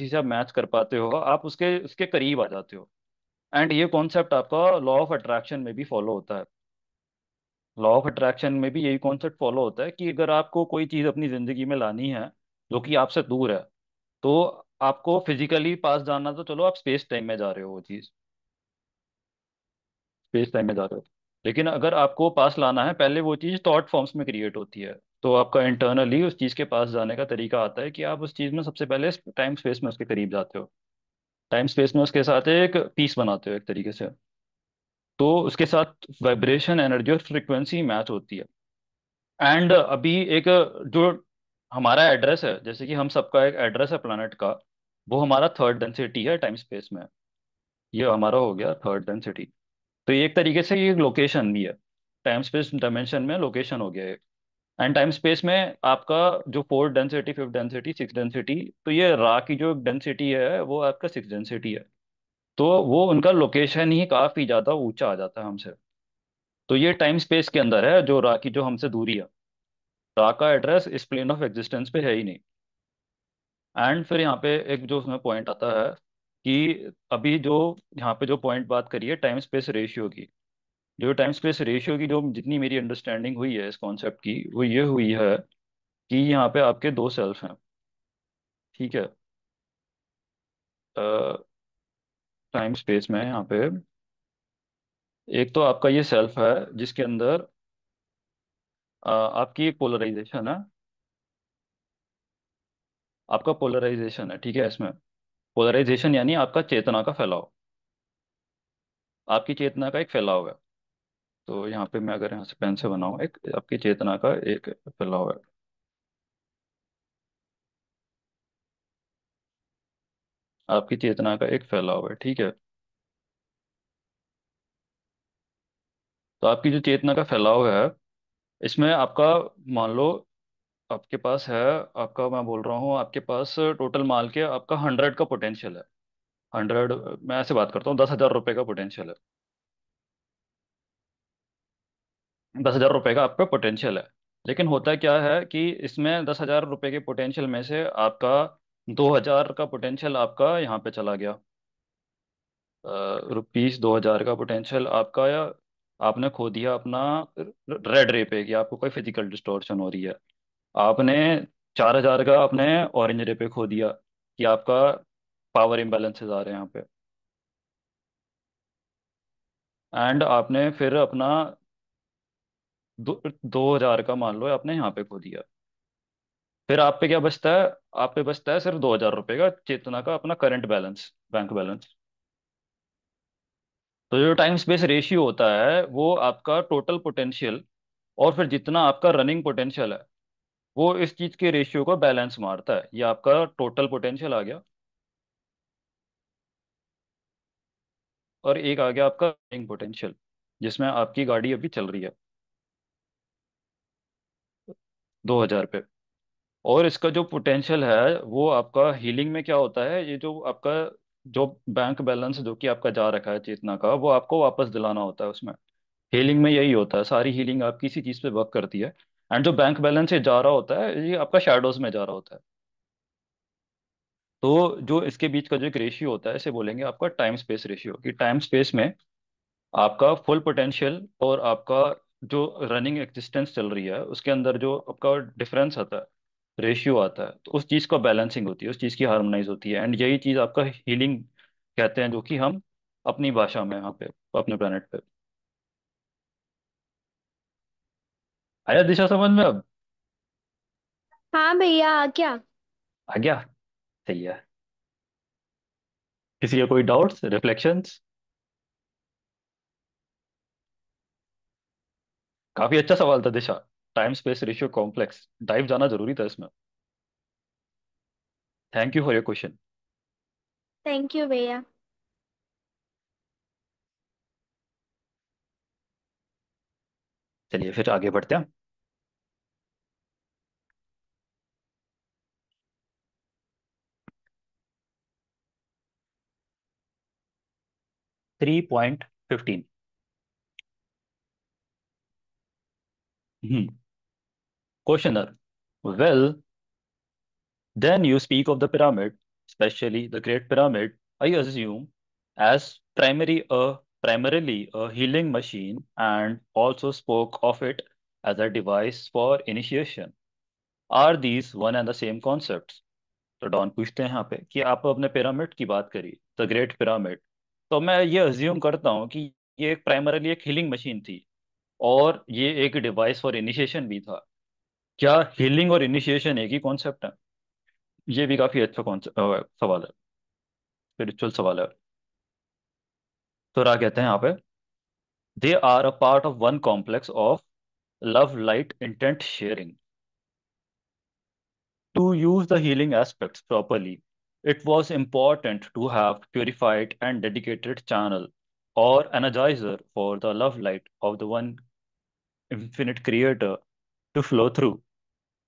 से आप मैच कर पाते हो, आप उसके उसके करीब आ जाते हो। एंड ये कॉन्सेप्ट आपका लॉ ऑफ अट्रैक्शन में भी फॉलो होता है। लॉ ऑफ अट्रैक्शन में भी यही कॉन्सेप्ट फॉलो होता है कि अगर आपको कोई चीज़ अपनी ज़िंदगी में लानी है जो कि आपसे दूर है, तो आपको फिजिकली पास जाना, तो चलो आप स्पेस टाइम में जा रहे हो, वो चीज़ स्पेस टाइम में जा रहे हो। लेकिन अगर आपको पास लाना है, पहले वो चीज़ थॉट फॉर्म्स में क्रिएट होती है। तो आपका इंटरनली उस चीज़ के पास जाने का तरीका आता है कि आप उस चीज़ में सबसे पहले टाइम स्पेस में उसके करीब जाते हो, टाइम स्पेस में उसके साथ एक पीस बनाते हो एक तरीके से। तो उसके साथ वाइब्रेशन, एनर्जी और फ्रिक्वेंसी मैच होती है। एंड अभी एक जो हमारा एड्रेस है, जैसे कि हम सबका एक एड्रेस है प्लानट का, वो हमारा थर्ड डेंसिटी है टाइम स्पेस में। ये हमारा हो गया थर्ड डेंसिटी। तो ये एक तरीके से ये लोकेशन भी है, टाइम स्पेस डायमेंशन में लोकेशन हो गया है। एंड टाइम स्पेस में आपका जो fourth density, fifth density, six density, तो ये रा की जो डेंसिटी है वो आपका सिक्स डेंसिटी है। तो वो उनका लोकेशन ही काफी ज्यादा ऊंचा आ जाता है हमसे। तो ये टाइम स्पेस के अंदर है, जो रा की जो हमसे दूरी है। रा का एड्रेस इस प्लेन ऑफ एग्जिस्टेंस पे है ही नहीं। एंड फिर यहाँ पे एक जो उसमें पॉइंट आता है कि अभी जो यहाँ पे जो पॉइंट बात करिए टाइम स्पेस रेशियो की, जो टाइम स्पेस रेशियो की जो जितनी मेरी अंडरस्टैंडिंग हुई है इस कॉन्सेप्ट की, वो ये हुई है कि यहाँ पे आपके दो सेल्फ हैं, ठीक है, टाइम स्पेस में यहाँ पे। एक तो आपका ये सेल्फ है जिसके अंदर आपकी एक पोलराइजेशन है, आपका पोलराइजेशन है, ठीक है। इसमें पोलराइजेशन यानी आपका चेतना का फैलाव, आपकी चेतना का एक फैलाव है। तो यहाँ पे मैं अगर यहाँ से पेन से बनाऊँ, एक आपकी चेतना का एक फैलाव है, आपकी चेतना का एक फैलाव है, ठीक है। तो आपकी जो चेतना का फैलाव है, इसमें आपका, मान लो आपके पास है, आपका मैं बोल रहा हूँ, आपके पास टोटल माल के आपका 100 का पोटेंशियल है। 100, मैं ऐसे बात करता हूँ, 10,000 रुपये का पोटेंशियल है। 10,000 रुपये का आप पे पोटेंशियल है। लेकिन होता क्या है कि इसमें 10,000 रुपये के पोटेंशियल में से आपका 2,000 का पोटेंशियल आपका यहाँ पे चला गया। रुपीस 2,000 का पोटेंशियल आपका, या आपने खो दिया अपना रेड रे पे, कि आपको कोई फिजिकल डिस्टॉर्शन हो रही है। आपने 4,000 का अपने ऑरेंज रे पे खो दिया, कि आपका पावर इम्बैलेंसेस आ रहे हैं यहाँ पे। एंड आपने फिर अपना दो हजार का मान लो आपने यहाँ पे खो दिया, फिर आप पे क्या बचता है? आप पे बचता है सिर्फ 2000 रुपये का चेतना का अपना करंट बैलेंस, बैंक बैलेंस। तो जो टाइम स्पेस रेशियो होता है वो आपका टोटल पोटेंशियल और फिर जितना आपका रनिंग पोटेंशियल है, वो इस चीज के रेशियो को बैलेंस मारता है। ये आपका टोटल पोटेंशियल आ गया, और एक आ गया आपका रनिंग पोटेंशियल, जिसमें आपकी गाड़ी अभी चल रही है 2000 पे। और इसका जो पोटेंशियल है वो आपका हीलिंग में क्या होता है, ये जो आपका जो बैंक बैलेंस जो कि आपका जा रखा है चेतना का, वो आपको वापस दिलाना होता है उसमें। हीलिंग में यही होता है, सारी हीलिंग आपकी इसी चीज पे वर्क करती है। एंड जो बैंक बैलेंस ये जा रहा होता है, ये आपका शैडोज में जा रहा होता है। तो जो इसके बीच का जो एक रेशियो होता है, इसे बोलेंगे आपका टाइम स्पेस रेशियो। कि टाइम स्पेस में आपका फुल पोटेंशियल और आपका जो रनिंग एक्जिस्टेंस चल रही है उसके अंदर जो आपका डिफरेंस आता है, रेशियो आता है, तो उस चीज़ का बैलेंसिंग होती है, उस चीज़ की हार्मोनाइज होती है। एंड यही चीज़ आपका हीलिंग कहते हैं, जो कि हम अपनी भाषा में यहाँ पे अपने प्लेनेट पे। आया दिशा समझ में अब? हाँ भैया, आ गया। आ गया? सही है। किसी का कोई डाउट्स, रिफ्लेक्शंस? काफी अच्छा सवाल था Disha. Time space ratio complex, dive जाना जरूरी था इसमें। Thank you for your question. Thank you भैया। चलिए फिर आगे बढ़ते हैं। 3.15। Questioner. Well, then you speak of the pyramid, especially the Great Pyramid, I assume, as primarily a healing machine, and also spoke of it as a device for initiation. Are these one and the same concepts? तो don पूछते हैं यहाँ पे कि आप अपने pyramid की बात करी, द ग्रेट पिरामिड, तो मैं ये अज्यूम करता हूँ कि ये एक प्राइमरली एक हीलिंग मशीन थी, और ये एक डिवाइस फॉर इनिशिएशन भी था। क्या हीलिंग और इनिशिएशन एक ही कॉन्सेप्ट है? ये भी काफी अच्छा सवाल है, स्पिरिचुअल सवाल है। तो रा कहते हैं यहाँ पे, they are a part of one complex of love light intent sharing. To use the healing aspects properly, it was important to have purified and dedicated channel or energizer for the love light of the one infinite creator to flow through.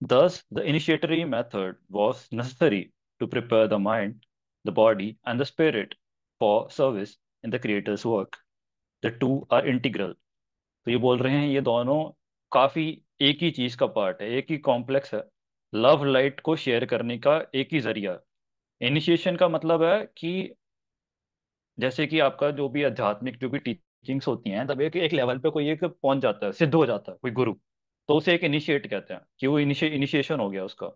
Thus, the initiatory method was necessary to prepare the mind, the body, and the spirit for service in the creator's work. The two are integral. तो ये बोल रहे हैं ये दोनों काफी एक ही चीज का पार्ट है, एक ही कॉम्प्लेक्स है। लव लाइट को शेयर करने का एक ही जरिया। इनिशिएशन का मतलब है कि जैसे कि आपका जो भी आध्यात्मिक जो भी टीचिंग्स होती हैं, तब एक एक लेवल पे कोई एक पहुंच जाता है, सिद्ध हो जाता है कोई गुरु, तो उसे एक इनिशिएट कहते हैं कि वो इनिशिएशन हो गया उसका।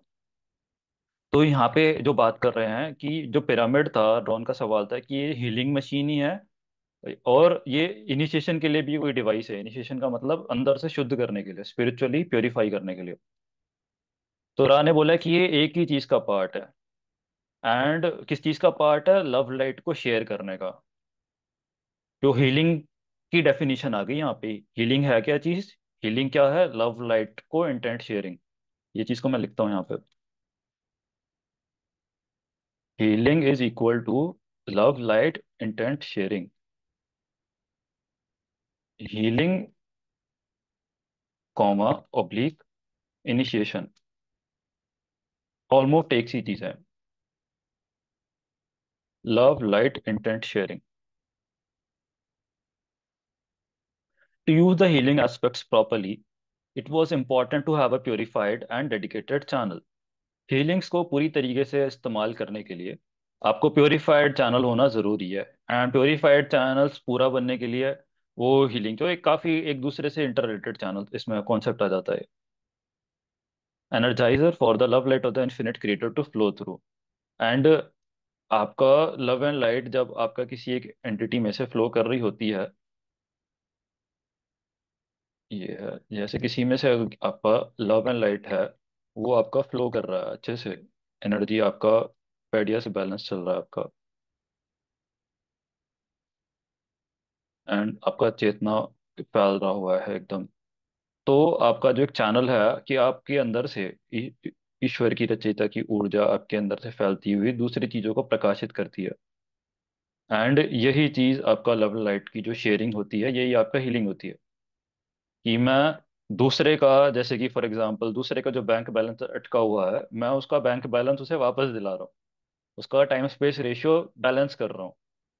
तो यहाँ पे जो बात कर रहे हैं कि जो पिरामिड था, रॉन का सवाल था कि ये हीलिंग मशीन ही है, और ये इनिशिएशन के लिए भी कोई डिवाइस है। इनिशिएशन का मतलब अंदर से शुद्ध करने के लिए, स्पिरिचुअली प्योरीफाई करने के लिए। तो रा ने बोला कि ये एक ही चीज का पार्ट है। एंड किस चीज का पार्ट है? लव लाइट को शेयर करने का। जो हीलिंग की डेफिनेशन आ गई यहाँ पे। हीलिंग है क्या चीज? हीलिंग क्या है? लव लाइट को इंटेंट शेयरिंग। ये चीज को मैं लिखता हूँ यहाँ पे। Healing is equal to love light intent sharing. Healing comma oblique initiation, almost एक सी चीज है। Love light intent sharing. To use the healing aspects properly, it was important to have a purified and dedicated channel. Healings को पूरी तरीके से इस्तेमाल करने के लिए आपको प्योरीफाइड चैनल होना ज़रूरी है। एंड प्योरीफाइड चैनल्स पूरा बनने के लिए वो हीलिंग जो एक काफ़ी एक दूसरे से इंटर रिलेटेड चैनल इसमें कॉन्सेप्ट आ जाता है। Energizer for the love light of the infinite creator to flow through. And आपका लव एंड लाइट जब आपका किसी एक एंटिटी में से फ्लो कर रही होती है, ये है, जैसे किसी में से आपका लव एंड लाइट है, वो आपका फ्लो कर रहा है अच्छे से, एनर्जी आपका बढ़िया से बैलेंस चल रहा है आपका, एंड आपका चेतना फैल रहा हुआ है एकदम। तो आपका जो एक चैनल है कि आपके अंदर से ईश्वर की रचयिता की ऊर्जा आपके अंदर से फैलती हुई दूसरी चीजों को प्रकाशित करती है। एंड यही चीज आपका लव लाइट की जो शेयरिंग होती है, यही आपका हीलिंग होती है। कि मैं दूसरे का, जैसे कि फॉर एग्जांपल दूसरे का जो बैंक बैलेंस अटका हुआ है, मैं उसका बैंक बैलेंस उसे वापस दिला रहा हूँ, उसका टाइम स्पेस रेशियो बैलेंस कर रहा हूँ।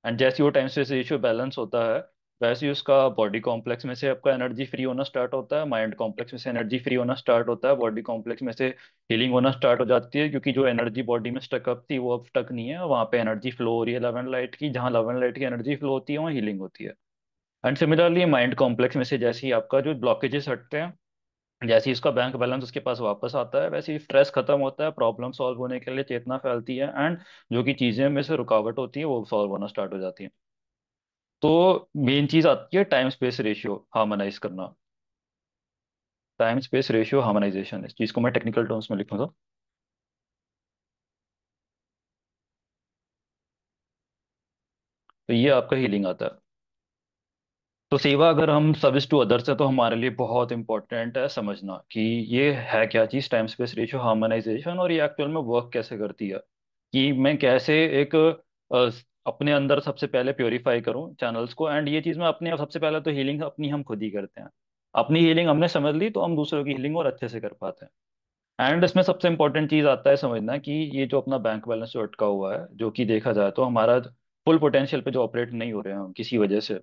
एंड जैसे ही वो टाइम स्पेस रेशियो बैलेंस होता है, वैसे ही उसका बॉडी कॉम्प्लेक्स में से आपका एनर्जी फ्री होना स्टार्ट होता है, माइंड कॉम्प्लेक्स में से एनर्जी फ्री होना स्टार्ट होता है, बॉडी कॉम्प्लेक्स में से हीलिंग होना स्टार्ट हो जाती है, क्योंकि जो एनर्जी बॉडी में स्टक अप थी वो अब स्टक नहीं है, वहाँ पे एनर्जी फ्लो हो रही है लव एंड लाइट की, जहाँ लव एंड लाइट की एनर्जी फ्लो होती है वहाँ हीलिंग होती है। एंड सिमिलरली माइंड कॉम्प्लेक्स में से जैसे ही आपका जो ब्लॉकेजेस हटते हैं, जैसे ही उसका बैंक बैलेंस उसके पास वापस आता है, वैसे ही स्ट्रेस खत्म होता है, प्रॉब्लम सॉल्व होने के लिए चेतना फैलती है, एंड जो कि चीजें में से रुकावट होती है वो सॉल्व होना स्टार्ट हो जाती है। तो मेन चीज आती है टाइम स्पेस रेशियो हार्मोनाइज करना, टाइम स्पेस रेशियो हार्मोनाइजेशन। इस चीज को मैं टेक्निकल टर्म्स में लिखूँ तो ये आपका हीलिंग आता है। तो सेवा अगर हम सर्विस टू अदर्स है, तो हमारे लिए बहुत इंपॉर्टेंट है समझना कि ये है क्या चीज, टाइम स्पेस रेशियो हार्मोनाइजेशन, और ये एक्चुअल में वर्क कैसे करती है। कि मैं कैसे एक अपने अंदर सबसे पहले प्योरीफाई करूं चैनल्स को, एंड ये चीज मैं अपने सबसे पहले तो हीलिंग अपनी हम खुद ही करते हैं। अपनी हीलिंग हमने समझ ली तो हम दूसरों की हीलिंग और अच्छे से कर पाते हैं। एंड इसमें सबसे इंपॉर्टेंट चीज आता है समझना कि ये जो अपना बैंक बैलेंस जो अटका हुआ है, जो कि देखा जाए तो हमारा फुल पोटेंशियल पे जो ऑपरेट नहीं हो रहे हैं हम किसी वजह से,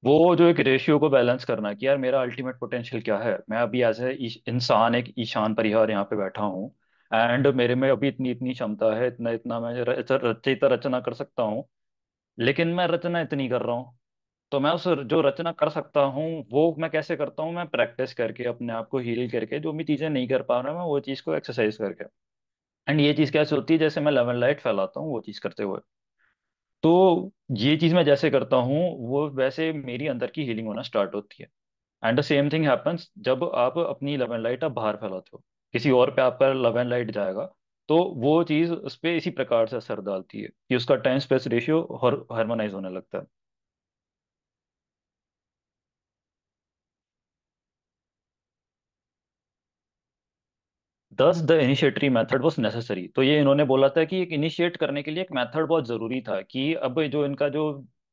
वो जो एक रेशियो को बैलेंस करना कि यार मेरा अल्टीमेट पोटेंशियल क्या है, मैं अभी एज ए इंसान एक ईशान परिहार यहाँ पे बैठा हूँ, एंड मेरे में अभी इतनी इतनी क्षमता है, इतना इतना मैं रचयिता रचना कर सकता हूँ, लेकिन मैं रचना इतनी कर रहा हूँ। तो मैं उस जो रचना कर सकता हूँ वो मैं कैसे करता हूँ, मैं प्रैक्टिस करके अपने आप को हील करके, जो भी चीजें नहीं कर पा रहा मैं वो चीज को एक्सरसाइज करके। एंड ये चीज कैसे होती है, जैसे मैं लेमन लाइट फैलाता हूँ वो चीज करते हुए। तो ये चीज मैं जैसे करता हूँ वो वैसे मेरी अंदर की हीलिंग होना स्टार्ट होती है। And the same thing happens जब आप अपनी लव एंड लाइट आप बाहर फैलाते हो, किसी और पे आपका लव एंड लाइट जाएगा, तो वो चीज उस पे इसी प्रकार से असर डालती है कि उसका टाइम स्पेस रेशियो हार्मोनाइज होने लगता है। दस द इनिशिएटरी मेथड वॉज नेसेसरी, तो ये इन्होंने बोला था कि एक इनिशिएट करने के लिए एक मेथड बहुत जरूरी था, कि अब जो इनका जो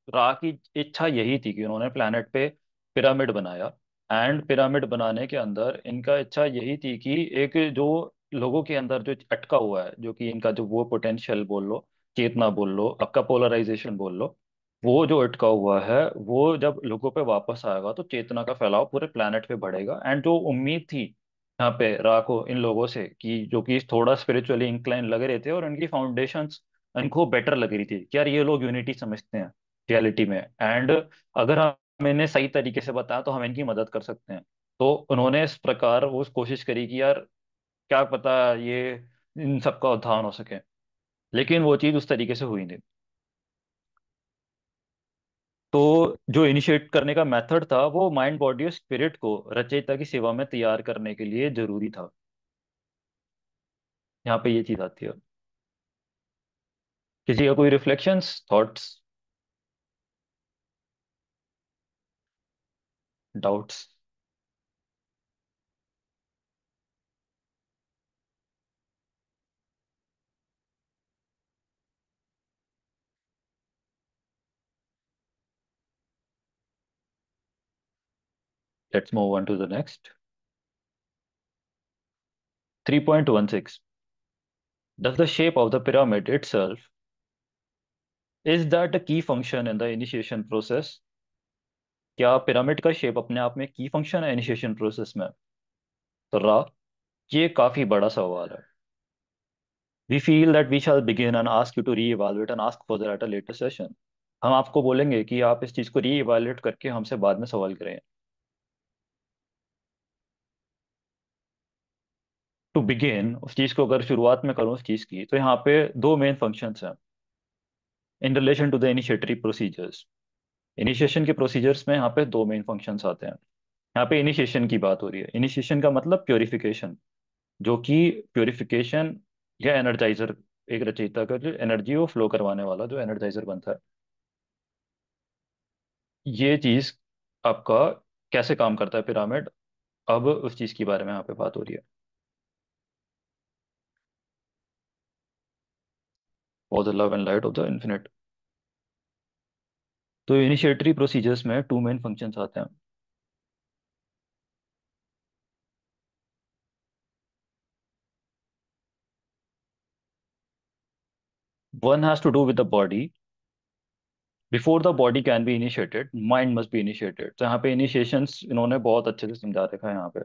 रा की इच्छा यही थी कि उन्होंने प्लेनेट पे पिरामिड बनाया। एंड पिरामिड बनाने के अंदर इनका इच्छा यही थी कि एक जो लोगों के अंदर जो अटका हुआ है, जो कि इनका जो वो पोटेंशियल बोल लो, चेतना बोल लो, आपका पोलराइजेशन बोल लो, वो जो अटका हुआ है वो जब लोगों पे वापस आएगा तो चेतना का फैलाव पूरे प्लेनेट पे बढ़ेगा। एंड जो उम्मीद थी यहाँ पे राको इन लोगों से कि जो कि थोड़ा स्पिरिचुअली इंक्लाइन लग रहे थे और इनकी फाउंडेशंस इनको बेटर लग रही थी कि यार ये लोग यूनिटी समझते हैं रियलिटी में, एंड अगर हम इन्हें सही तरीके से बताएं तो हम इनकी मदद कर सकते हैं। तो उन्होंने इस प्रकार वो कोशिश करी कि यार क्या पता ये इन सबका उत्थान हो सके, लेकिन वो चीज़ उस तरीके से हुई नहीं। तो जो इनिशिएट करने का मेथड था वो माइंड बॉडी और स्पिरिट को रचयिता की सेवा में तैयार करने के लिए जरूरी था। यहाँ पे ये चीज आती है। किसी का कोई reflections thoughts doubts? Let's move on to the next. 3.16, does the shape of the pyramid itself, is that a key function in the initiation process? क्या पिरामिड का शेप अपने आप में की फंक्शन है इनिशिएशन प्रोसेस में? तो रा, ये काफी बड़ा सवाल है। We feel that we shall begin and ask you to reevaluate and ask further at a later session. हम आपको बोलेंगे कि आप इस चीज को री इवेलुएट करके हमसे बाद में सवाल करें। टू बिगिन, उस चीज को अगर शुरुआत में करूँ उस चीज की, तो यहाँ पे दो मेन फंक्शंस हैं in relation to the initiatory procedures. Initiation के प्रोसीजर्स में यहाँ पे दो मेन फंक्शंस आते हैं। यहाँ पे इनिशिएशन की बात हो रही है। इनिशिएशन का मतलब प्योरिफिकेशन, जो कि प्योरिफिकेशन या एनर्जाइजर, एक रचयिता का जो एनर्जी वो फ्लो करवाने वाला जो एनर्जाइजर बनता है, ये चीज आपका कैसे काम करता है पिरामिड, अब उस चीज के बारे में यहाँ पे बात हो रही है। For the love and light of the infinite. तो इनिशिएटरी प्रोसीजर्स में टू मेन फंक्शंस आते हैं। One has to do with the body. Before the body can be initiated, mind must be initiated. तो यहाँ पे इनिशिएशंस इन्होंने बहुत अच्छे से समझा रखा है यहाँ पे।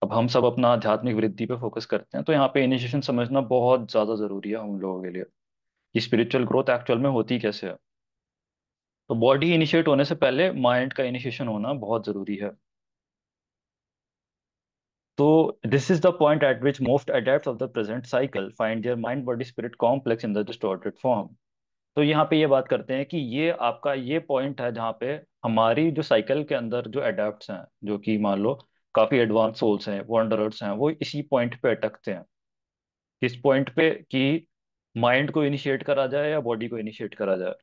अब हम सब अपना आध्यात्मिक वृद्धि पे फोकस करते हैं, तो यहाँ पे इनिशिएशन समझना बहुत ज्यादा जरूरी है हम लोगों के लिए, कि स्पिरिचुअल ग्रोथ एक्चुअल में होती कैसे है। तो बॉडी इनिशिएट होने से पहले माइंड का इनिशिएशन होना बहुत जरूरी है। तो this is the point eight which most adepts of the present cycle find their mind body spirit complex in the distorted form. तो यहाँ पे ये बात करते हैं कि ये आपका ये पॉइंट है जहाँ पे हमारी जो साइकिल के अंदर जो एडेप्ट्स हैं, जो कि मान लो काफी एडवांस सोल्स हैं, वंडरर्स हैं, वो इसी पॉइंट पे अटकते हैं। किस पॉइंट पे, कि माइंड को इनिशिएट करा जाए या बॉडी को इनिशिएट करा जाए।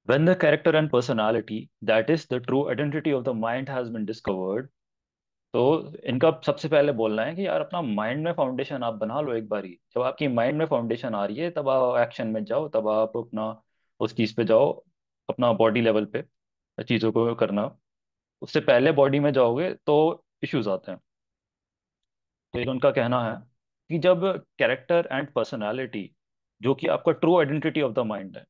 When the character and personality, that is the true identity of the mind, has been discovered, तो इनका सबसे पहले बोलना है कि यार अपना माइंड में फाउंडेशन आप बना लो एक बारी। जब आपकी माइंड में फाउंडेशन आ रही है तब आप एक्शन में जाओ, तब आप अपना उस चीज पे जाओ, अपना बॉडी लेवल पे चीजों को करना। उससे पहले बॉडी में जाओगे तो इश्यूज आते हैं। तो एक उनका कहना है कि जब कैरेक्टर एंड पर्सनालिटी, जो कि आपका true identity of the mind है,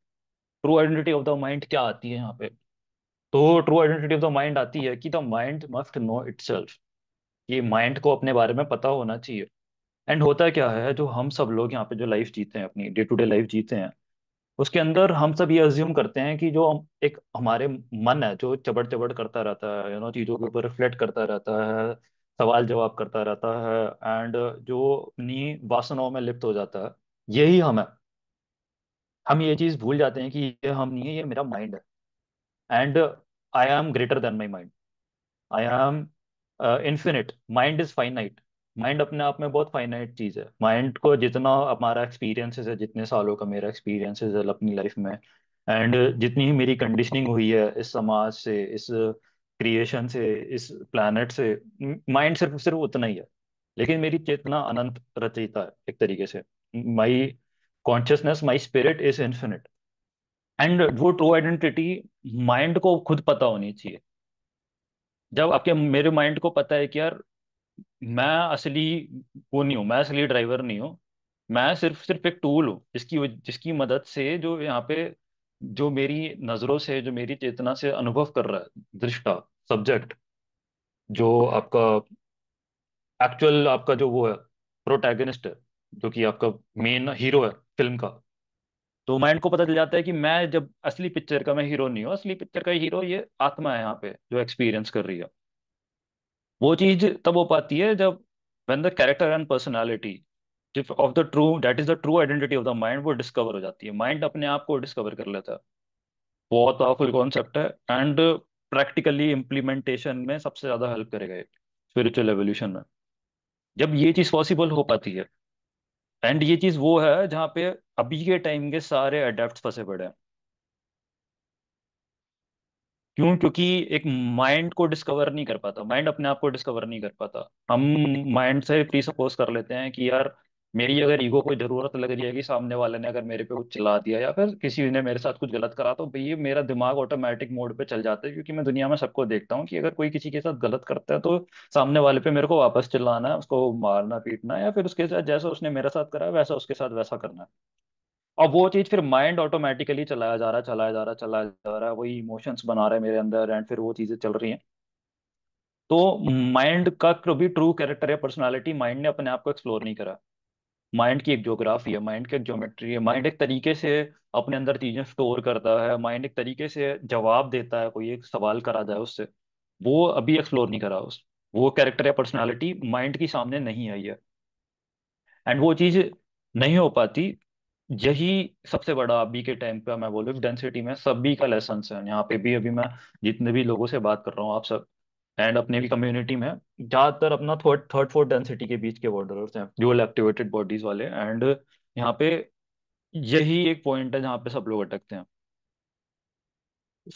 true identity of the mind क्या आती है यहाँ पे, तो true identity of the mind आती है कि the mind must know itself. ये माइंड को अपने बारे में पता होना चाहिए। एंड होता क्या है, जो हम सब लोग यहाँ पे जो लाइफ जीते हैं, अपनी डे टू डे लाइफ जीते हैं, उसके अंदर हम सब ये अज्यूम करते हैं कि जो एक हमारे मन है जो चबड़ चबड़ करता रहता है, चीजों के ऊपर रिफ्लेक्ट करता रहता है, सवाल जवाब करता रहता है, एंड जो अपनी वासनाओं में लिप्त हो जाता है, यही हम है। हम ये चीज भूल जाते हैं कि ये हम नहीं है, ये मेरा माइंड है। And I am greater than my mind, I am infinite, mind is finite. Mind अपने आप में बहुत फाइनाइट चीज है। माइंड को जितना हमारा एक्सपीरियंसेस है, जितने सालों का मेरा एक्सपीरियंसेस है अपनी लाइफ में, एंड जितनी ही मेरी कंडीशनिंग हुई है इस समाज से, इस क्रिएशन से, इस प्लानट से, माइंड सिर्फ सिर्फ उतना ही है। लेकिन मेरी चेतना अनंत रचयिता है एक तरीके से। माई consciousness, my spirit is infinite. And वो ट्रू आइडेंटिटी माइंड को खुद पता होनी चाहिए। जब आपके मेरे माइंड को पता है कि यार मैं असली वो नहीं हूँ, मैं असली ड्राइवर नहीं हूँ, मैं सिर्फ सिर्फ एक टूल हूँ जिसकी जिसकी मदद से जो यहाँ पे जो मेरी नजरों से, जो मेरी चेतना से अनुभव कर रहा है दृष्टा, सब्जेक्ट, जो आपका एक्चुअल आपका जो वो है प्रोटैगनिस्ट है, जो कि आपका मेन हीरो है फिल्म का। तो माइंड को पता चल जाता है कि मैं जब असली पिक्चर का मैं हीरो नहीं हूँ, असली पिक्चर का हीरो ये आत्मा है यहाँ पे जो एक्सपीरियंस कर रही है। वो चीज तब हो पाती है जब when the character and personality of the true, that is the true identity of the mind, वो डिस्कवर हो जाती है। माइंड अपने आप को डिस्कवर कर लेता है। बहुत पावरफुल कॉन्सेप्ट है, एंड प्रैक्टिकली इम्प्लीमेंटेशन में सबसे ज्यादा हेल्प करेगा स्पिरिचुअल एवोल्यूशन में, जब ये चीज पॉसिबल हो पाती है। एंड ये चीज वो है जहाँ पे अभी के टाइम के सारे अडेप्ट फंसे पड़े हैं। क्यों? क्योंकि एक माइंड को डिस्कवर नहीं कर पाता, माइंड अपने आप को डिस्कवर नहीं कर पाता। हम माइंड से प्री सपोज कर लेते हैं कि यार मेरी अगर ईगो को जरूरत लग रही है, कि सामने वाले ने अगर मेरे पे कुछ चिल्ला दिया या फिर किसी ने मेरे साथ कुछ गलत करा, तो भैया मेरा दिमाग ऑटोमेटिक मोड पे चल जाता है, क्योंकि मैं दुनिया में सबको देखता हूँ कि अगर कोई किसी के साथ गलत करता है तो सामने वाले पे मेरे को वापस चिल्लाना है, उसको मारना पीटना है, या फिर उसके साथ जैसा उसने मेरे साथ करा है वैसा उसके साथ वैसा करना है। और वो चीज फिर माइंड ऑटोमेटिकली चलाया जा रहा है, चलाया जा रहा है, चलाया जा रहा है, वही इमोशंस बना रहा है मेरे अंदर, एंड फिर वो चीजें चल रही हैं। तो माइंड का कभी ट्रू कैरेक्टर या पर्सनालिटी माइंड ने अपने आप को एक्सप्लोर नहीं करा। माइंड की एक ज्योग्राफी है, माइंड की एक ज्योमेट्री है, माइंड एक तरीके से अपने अंदर चीजें स्टोर करता है, माइंड एक तरीके से जवाब देता है, कोई एक सवाल करा जाए उससे, वो अभी एक्सप्लोर नहीं करा। उस वो कैरेक्टर या पर्सनालिटी माइंड की सामने नहीं आई है। एंड वो चीज नहीं हो पाती यही सबसे बड़ा अभी के टाइम पे मैं बोलूँ डेंसिटी में सभी का लेसन है। यहाँ पे भी अभी मैं जितने भी लोगों से बात कर रहा हूँ, आप सब एंड अपने भी कम्युनिटी में ज्यादातर अपना थर्ड थर्ड फोर्थ डेंसिटी के बीच के बॉर्डर्स हैं, ड्यूअल एक्टिवेटेड बॉडीज वाले। एंड यहाँ पे यही एक पॉइंट है जहाँ पे सब लोग अटकते हैं।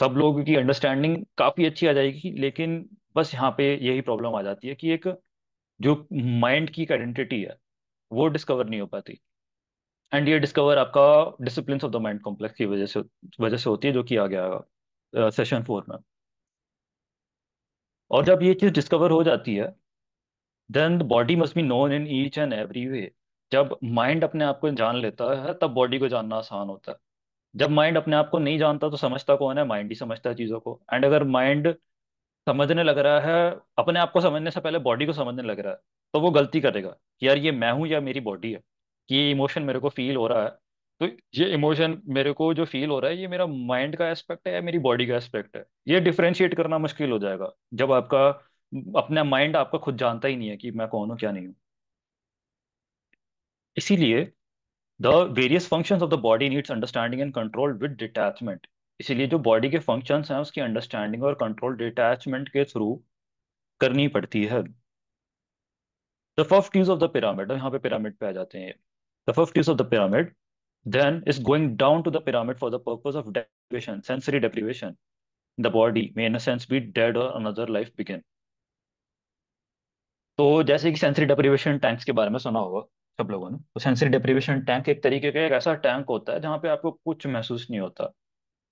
सब लोगों की अंडरस्टैंडिंग काफी अच्छी आ जाएगी, लेकिन बस यहाँ पे यही प्रॉब्लम आ जाती है कि एक जो माइंड की आइडेंटिटी है वो डिस्कवर नहीं हो पाती। एंड ये डिस्कवर आपका discipline of the mind complex की वजह से होती है, जो किया गया सेशन 4 में। और जब ये चीज डिस्कवर हो जाती है, then the body must be known in each and every way. जब माइंड अपने आप को जान लेता है तब बॉडी को जानना आसान होता है। जब माइंड अपने आप को नहीं जानता तो समझता कौन है? माइंड ही समझता है चीजों को। एंड अगर माइंड समझने लग रहा है, अपने आप को समझने से पहले बॉडी को समझने लग रहा है, तो वो गलती करेगा कि यार ये मैं हूं या मेरी बॉडी है, कि ये इमोशन मेरे को फील हो रहा है। तो ये इमोशन मेरे को जो फील हो रहा है, ये मेरा माइंड का एस्पेक्ट है या मेरी बॉडी का एस्पेक्ट है? ये डिफरेंशिएट करना मुश्किल हो जाएगा जब आपका अपना माइंड आपका खुद जानता ही नहीं है कि मैं कौन हूँ क्या नहीं हूँ। इसीलिए the various functions of the body needs understanding and control with detachment. इसीलिए जो बॉडी के फंक्शंस हैं उसकी अंडरस्टैंडिंग और कंट्रोल डिटैचमेंट के थ्रू करनी पड़ती है। The first use of the pyramid, यहाँ पे पिरामिड पे आ जाते हैं। The first use of the pyramid then is going down to the pyramid for the purpose of deprivation, sensory deprivation. The body may in a sense be dead or another life begin. तो जैसे कि sensory deprivation tanks के बारे में सुना होगा सब लोगों ने, तो सेंसरी डेप्रिवेशन टैंक एक तरीके का एक ऐसा टैंक होता है जहाँ पे आपको कुछ महसूस नहीं होता।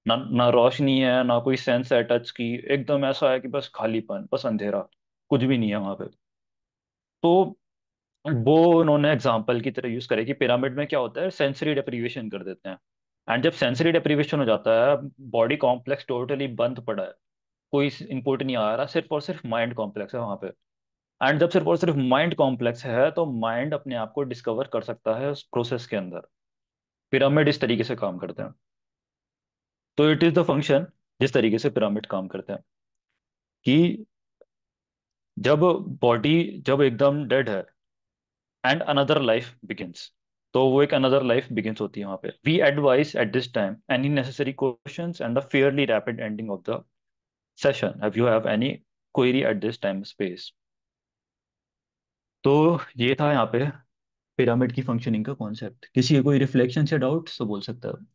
ना ना रोशनी है, ना कोई सेंस है टच की, एकदम ऐसा है कि बस खालीपन, बस अंधेरा, कुछ भी नहीं है वहां पे। तो वो उन्होंने एग्जाम्पल की तरह यूज करे कि पिरामिड में क्या होता है, सेंसरी डेप्रिवेशन कर देते हैं। एंड जब सेंसरी डेप्रिवेशन हो जाता है, बॉडी कॉम्प्लेक्स टोटली बंद पड़ा है, कोई इनपुट नहीं आ रहा, सिर्फ और सिर्फ माइंड कॉम्प्लेक्स है वहां पे। एंड जब सिर्फ और सिर्फ माइंड कॉम्प्लेक्स है तो माइंड अपने आप को डिस्कवर कर सकता है उस प्रोसेस के अंदर। पिरामिड इस तरीके से काम करते हैं। तो इट इज द फंक्शन जिस तरीके से पिरामिड काम करते हैं कि जब बॉडी जब एकदम डेड है एंड अनदर लाइफ बिगिंस, तो वो एक अनदर लाइफ बिगिंस होती है वहां पे। We advise at this time any necessary questions and the fairly rapid ending of the session. Have you have any query at this time space? तो ये था यहाँ पे पिरामिड की फंक्शनिंग का कॉन्सेप्ट। किसी के कोई रिफ्लेक्शन या डाउट तो बोल सकता है।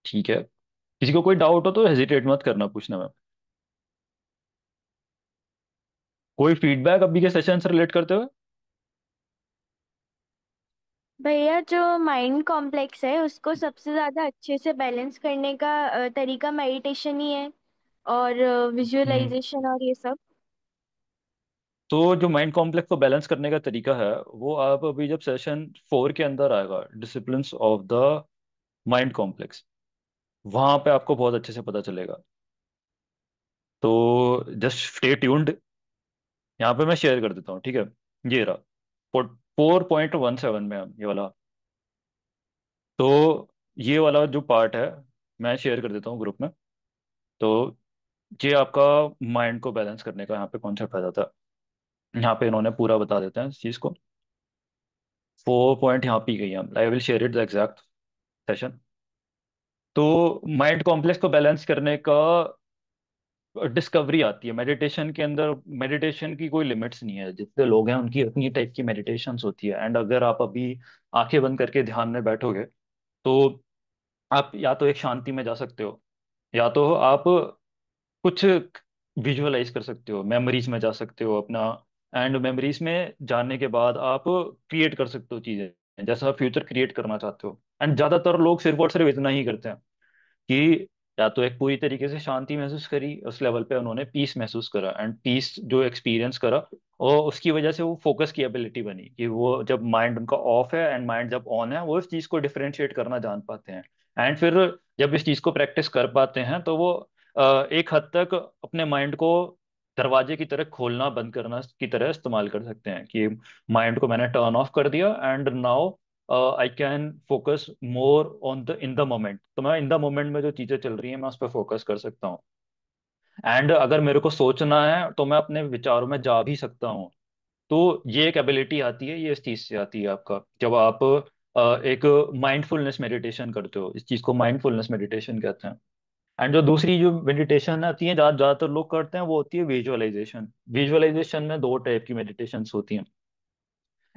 ठीक है, किसी को कोई डाउट हो तो हेजिटेट मत करना पूछने में। कोई फीडबैक अभी के सेशन से रिलेट करते हुए? भैया, जो माइंड कॉम्प्लेक्स है उसको सबसे ज्यादा अच्छे से बैलेंस करने का तरीका मेडिटेशन ही है, और हम्म। विजुअलाइजेशन और ये सब। तो जो माइंड कॉम्प्लेक्स को बैलेंस करने का तरीका है, वो आप अभी जब सेशन 4 के अंदर आएगा, discipline of the mind complex, वहां पे आपको बहुत अच्छे से पता चलेगा। तो जस्ट स्टे ट्यून्ड। यहाँ पे मैं शेयर कर देता हूँ, ठीक है? ये रहा 4.17 में हम ये वाला। तो ये वाला जो पार्ट है मैं शेयर कर देता हूँ ग्रुप में। तो ये आपका माइंड को बैलेंस करने का यहाँ पे कॉन्सेप्ट आ जाता है। यहाँ पे इन्होंने पूरा बता देते हैं इस चीज़ को। 4 पॉइंट यहाँ पे गई हम, I will share it the exact session. तो माइंड कॉम्प्लेक्स को बैलेंस करने का डिस्कवरी आती है मेडिटेशन के अंदर। मेडिटेशन की कोई लिमिट्स नहीं है, जितने लोग हैं उनकी अपनी टाइप की मेडिटेशंस होती है। एंड अगर आप अभी आंखें बंद करके ध्यान में बैठोगे, तो आप या तो एक शांति में जा सकते हो, या तो आप कुछ विजुअलाइज कर सकते हो, मेमोरीज में जा सकते हो अपना। एंड मेमोरीज में जाने के बाद आप क्रिएट कर सकते हो चीजें, जैसा आप फ्यूचर क्रिएट करना चाहते हो। एंड ज्यादातर लोग सिर्फ और सिर्फ इतना ही करते हैं कि या तो एक पूरी तरीके से शांति महसूस करी, उस लेवल पे उन्होंने पीस महसूस करा, एंड पीस जो एक्सपीरियंस करा, और उसकी वजह से वो फोकस की एबिलिटी बनी कि वो जब माइंड उनका ऑफ है एंड माइंड जब ऑन है, वो इस चीज को डिफरेंशिएट करना जान पाते हैं। एंड फिर जब इस चीज को प्रैक्टिस कर पाते हैं तो वो एक हद तक अपने माइंड को दरवाजे की तरह खोलना बंद करना की तरह इस्तेमाल कर सकते हैं कि माइंड को मैंने टर्न ऑफ कर दिया and now I can focus more on the in the moment. तो मैं इन द मोमेंट में जो चीजें चल रही हैं मैं उस पर फोकस कर सकता हूँ। एंड अगर मेरे को सोचना है तो मैं अपने विचारों में जा भी सकता हूँ। तो ये एक एबिलिटी आती है, ये इस चीज से आती है आपका जब आप एक माइंडफुलनेस मेडिटेशन करते हो। इस चीज को माइंडफुलनेस मेडिटेशन कहते हैं। एंड जो दूसरी जो मेडिटेशन आती है ज्यादातर लोग करते हैं वो होती है विजुअलाइजेशन। विजुअलाइजेशन में दो टाइप की मेडिटेशन होती हैं।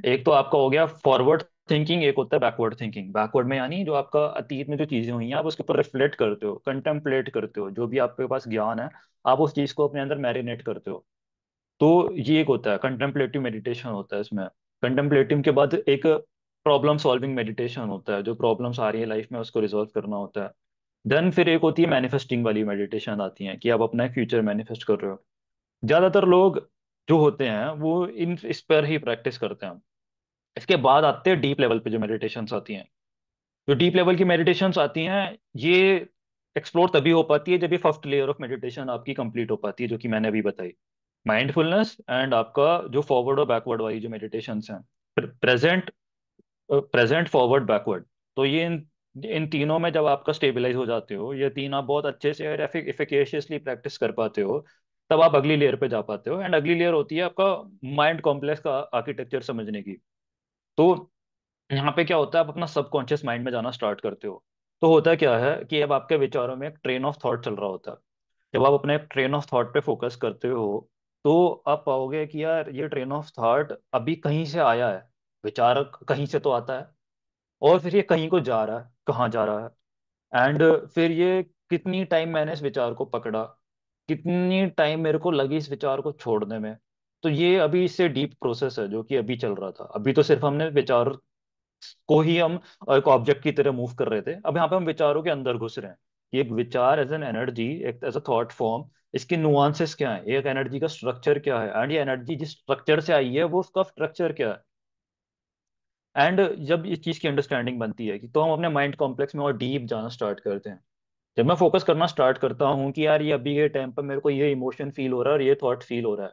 एक तो आपका हो गया फॉरवर्ड थिंकिंग, एक होता है बैकवर्ड थिंकिंग। बैकवर्ड में यानी जो आपका अतीत में जो चीजें हुई हैं आप उसके ऊपर रिफ्लेक्ट करते हो, कंटेम्पलेट करते हो, जो भी आपके पास ज्ञान है आप उस चीज को अपने अंदर मैरिनेट करते हो। तो ये एक होता है कंटेम्पलेटिव मेडिटेशन होता है इसमें। कंटेम्पलेटिव के बाद एक प्रॉब्लम सॉल्विंग मेडिटेशन होता है, जो प्रॉब्लम्स आ रही है लाइफ में उसको रिजॉल्व करना होता है। देन फिर एक होती है मैनिफेस्टिंग वाली मेडिटेशन आती है कि आप अपना फ्यूचर मैनिफेस्ट कर रहे हो। ज्यादातर लोग जो होते हैं वो इन इस पर ही प्रैक्टिस करते हैं। इसके बाद आते हैं डीप लेवल पे जो मेडिटेशंस आती हैं। जो डीप लेवल की मेडिटेशंस आती हैं ये एक्सप्लोर तभी हो पाती है जब ये फर्स्ट लेयर ऑफ मेडिटेशन आपकी कंप्लीट हो पाती है, जो कि मैंने अभी बताई। माइंडफुलनेस एंड आपका जो फॉरवर्ड और बैकवर्ड वाली जो मेडिटेशंस हैं, प्रेजेंट प्रेजेंट फॉरवर्ड बैकवर्ड। तो ये इन तीनों में जब आपका स्टेबलाइज हो जाते हो, ये तीन आप बहुत अच्छे से और एफिकेशियसली प्रैक्टिस कर पाते हो, तब आप अगली लेयर पे जा पाते हो। एंड अगली लेयर होती है आपका माइंड कॉम्प्लेक्स का आर्किटेक्चर समझने की। तो यहाँ पे क्या होता है, आप अपना सबकॉन्शियस माइंड में जाना स्टार्ट करते हो। तो होता क्या है कि अब आपके विचारों में एक ट्रेन ऑफ थॉट चल रहा होता है। जब आप अपने ट्रेन ऑफ थॉट पे फोकस करते हो तो आप पाओगे कि यार ये ट्रेन ऑफ थॉट अभी कहीं से आया है। विचार कहीं से तो आता है और फिर ये कहीं को जा रहा है, कहाँ जा रहा है। एंड फिर ये कितनी टाइम मैंने इस विचार को पकड़ा, कितनी टाइम मेरे को लगी इस विचार को छोड़ने में। तो ये अभी इससे डीप प्रोसेस है जो कि अभी चल रहा था। अभी तो सिर्फ हमने विचार को ही हम एक ऑब्जेक्ट की तरह मूव कर रहे थे, अब यहाँ पे हम विचारों के अंदर घुस रहे हैं। कि एक विचार एज एन एनर्जी, एक एज अ थॉट फॉर्म, इसके नुआंसेस क्या है, एक एनर्जी का स्ट्रक्चर क्या है, एंड ये एनर्जी जिस स्ट्रक्चर से आई है वो उसका स्ट्रक्चर क्या है। एंड जब इस चीज की अंडरस्टैंडिंग बनती है कि तो हम अपने माइंड कॉम्प्लेक्स में और डीप जाना स्टार्ट करते हैं। जब मैं फोकस करना स्टार्ट करता हूँ कि यार ये अभी ये टाइम पर मेरे को ये इमोशन फील हो रहा है और ये थॉट फील हो रहा है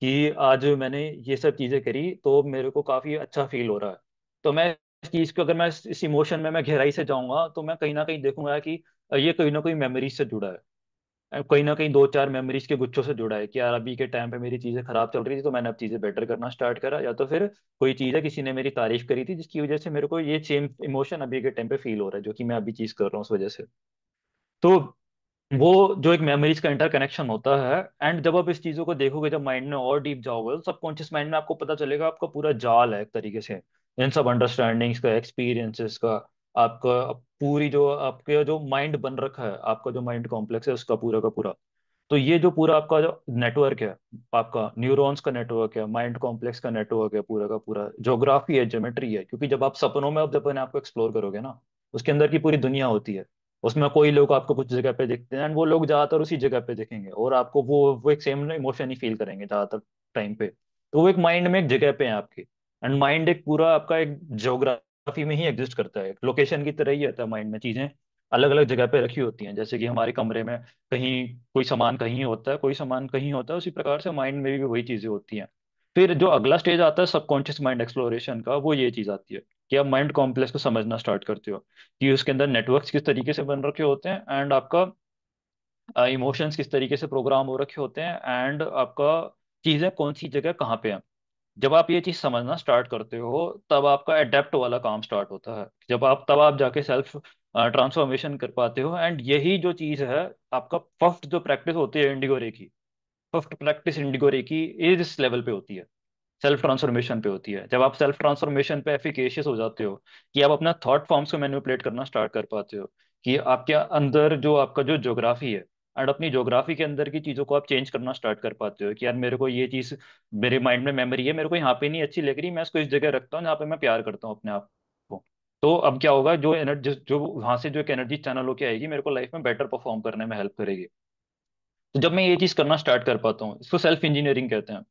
कि आज मैंने ये सब चीजें करी तो मेरे को काफी अच्छा फील हो रहा है। तो मैं इस चीज को अगर मैं इस इमोशन में मैं गहराई से जाऊंगा तो मैं कहीं ना कहीं देखूंगा कि ये कहीं ना कहीं मेमोरीज से जुड़ा है। कहीं ना कहीं दो चार मेमोरीज के गुच्छों से जुड़ा है कि यार अभी के टाइम पे मेरी चीजें खराब चल रही थी तो मैंने अब चीजें बेटर करना स्टार्ट करा, या तो फिर कोई चीज है किसी ने मेरी तारीफ करी थी जिसकी वजह से मेरे को ये सेम इमोशन अभी के टाइम पे फील हो रहा है जो कि मैं अभी चीज कर रहा हूँ उस वजह से। तो वो जो एक मेमोरीज का इंटरकनेक्शन होता है। एंड जब आप इस चीजों को देखोगे, जब माइंड में और डीप जाओगे तो सबकॉन्शियस माइंड में आपको पता चलेगा आपका पूरा जाल है एक तरीके से इन सब अंडरस्टैंडिंग्स का, एक्सपीरियंसेस का। आपका पूरी जो आपके जो माइंड बन रखा है, आपका जो माइंड कॉम्प्लेक्स है उसका पूरा का पूरा। तो ये जो पूरा आपका जो नेटवर्क है, आपका न्यूरॉन्स का नेटवर्क है, माइंड कॉम्प्लेक्स का नेटवर्क है, पूरा का पूरा ज्योग्राफी है, ज्योमेट्री है। क्योंकि जब आप सपनों में जब अपने आप को एक्सप्लोर करोगे ना, उसके अंदर की पूरी दुनिया होती है। उसमें कोई लोग आपको कुछ जगह पे दिखते हैं एंड वो लोग ज्यादातर उसी जगह पे दिखेंगे और आपको वो एक सेम इमोशन ही फील करेंगे ज्यादातर टाइम पे। तो वो एक माइंड में एक जगह पे है आपकी। एंड माइंड एक पूरा आपका एक ज्योग्राफी में ही एग्जिस्ट करता है, लोकेशन की तरह ही रहता है। माइंड में चीजें अलग अलग जगह पे रखी होती हैं, जैसे कि हमारे कमरे में कहीं कोई सामान कहीं होता है, कोई सामान कहीं होता है, उसी प्रकार से माइंड में भी वही चीजें होती हैं। फिर जो अगला स्टेज आता है सबकॉन्शियस माइंड एक्सप्लोरेशन का, वो ये चीज आती है कि आप माइंड कॉम्प्लेक्स को समझना स्टार्ट करते हो कि उसके अंदर नेटवर्क्स किस तरीके से बन रखे होते हैं एंड आपका इमोशंस किस तरीके से प्रोग्राम हो रखे होते हैं एंड आपका चीजें कौन सी जगह कहाँ पे हैं। जब आप ये चीज समझना स्टार्ट करते हो तब आपका एडेप्ट वाला काम स्टार्ट होता है। जब आप तब आप जाके सेल्फ ट्रांसफॉर्मेशन कर पाते हो। एंड यही जो चीज है, आपका फर्स्ट जो प्रैक्टिस होती है इंडिगो रे की, फर्स्ट प्रैक्टिस इंडिगो रे की इस लेवल पे होती है, सेल्फ ट्रांसफॉर्मेशन पे होती है। जब आप सेल्फ ट्रांसफॉर्मेशन पे एफिकेशियस हो जाते हो कि आप अपना थॉट फॉर्म्स को मैनिपुलेट करना स्टार्ट कर पाते हो, कि आपके अंदर जो आपका जो ज्योग्राफी है एंड अपनी ज्योग्राफी के अंदर की चीजों को आप चेंज करना स्टार्ट कर पाते हो कि यार मेरे को ये चीज मेरे माइंड में मेमोरी है, मेरे को यहाँ पे नहीं अच्छी लग रही, मैं इसको इस जगह रखता हूँ जहाँ पे मैं प्यार करता हूँ अपने आप को। तो अब क्या होगा, जो एनर्जी जो वहां से जो एक एनर्जी चैनल होके आएगी मेरे को लाइफ में बेटर परफॉर्म करने में हेल्प करेगी। तो जब मैं ये चीज करना स्टार्ट कर पाता हूँ, इसको सेल्फ इंजीनियरिंग कहते हैं।